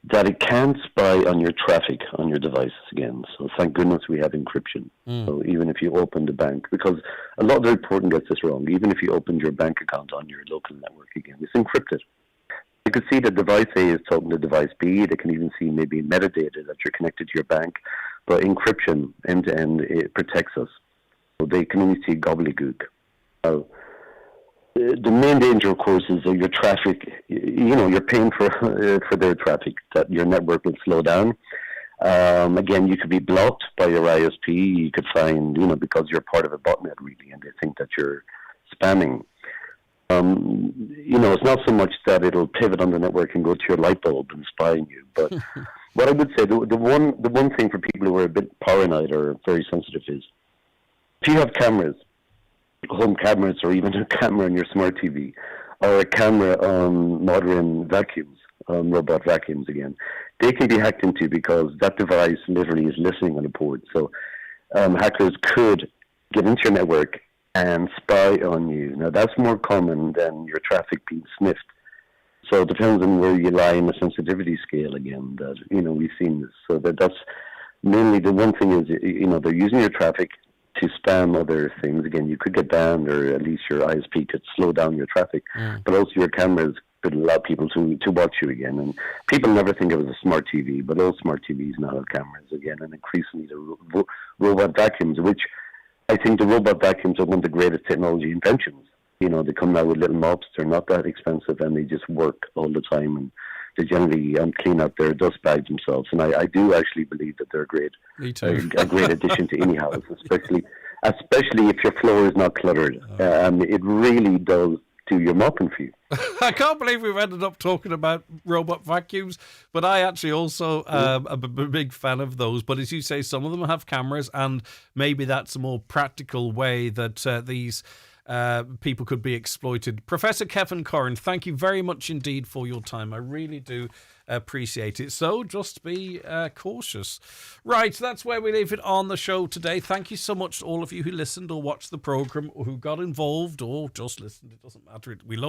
that it can't spy on your traffic on your devices again. So thank goodness we have encryption. So even if you open the bank, because a lot of the reporting gets this wrong, even if you opened your bank account on your local network again, it's encrypted. You can see that device A is talking to device B. They can even see maybe metadata that you're connected to your bank. But encryption, end-to-end, it protects us. So they can only see gobbledygook. The main danger, of course, is that your traffic, you know, you're paying for their traffic, that your network will slow down. Again, you could be blocked by your ISP. You could find, you know, because you're part of a botnet, really, and they think that you're spamming. You know, it's not so much that it'll pivot on the network and go to your light bulb and spy on you. But what I would say, the one thing for people who are a bit paranoid or very sensitive is, if you have cameras, home cameras, or even a camera on your smart TV, or a camera on modern vacuums, robot vacuums again. They can be hacked into because that device literally is listening on a port. So hackers could get into your network and spy on you. Now, that's more common than your traffic being sniffed. So it depends on where you lie in the sensitivity scale again. That, we've seen this. So that's mainly the one thing is, they're using your traffic to spam other things. Again, you could get banned, or at least your ISP could slow down your traffic. But also your cameras could allow people to watch you again. And people never think of it as a smart TV, but all smart TVs now have cameras again, and increasingly the robot vacuums, which I think the robot vacuums are one of the greatest technology inventions. They come out with little mops, they're not that expensive, and they just work all the time, and they generally clean out their dust bags themselves. And I do actually believe that they're great. Me too. A great addition to any house, especially if your floor is not cluttered. It really does do your mopping for you. I can't believe we've ended up talking about robot vacuums, but I actually also am a big fan of those. But as you say, some of them have cameras, and maybe that's a more practical way that these people could be exploited. Professor Kevin Curran, thank you very much indeed for your time. I really do appreciate it. So just be cautious. Right, that's where we leave it on the show today. Thank you so much to all of you who listened or watched the programme, or who got involved or just listened. It doesn't matter. We love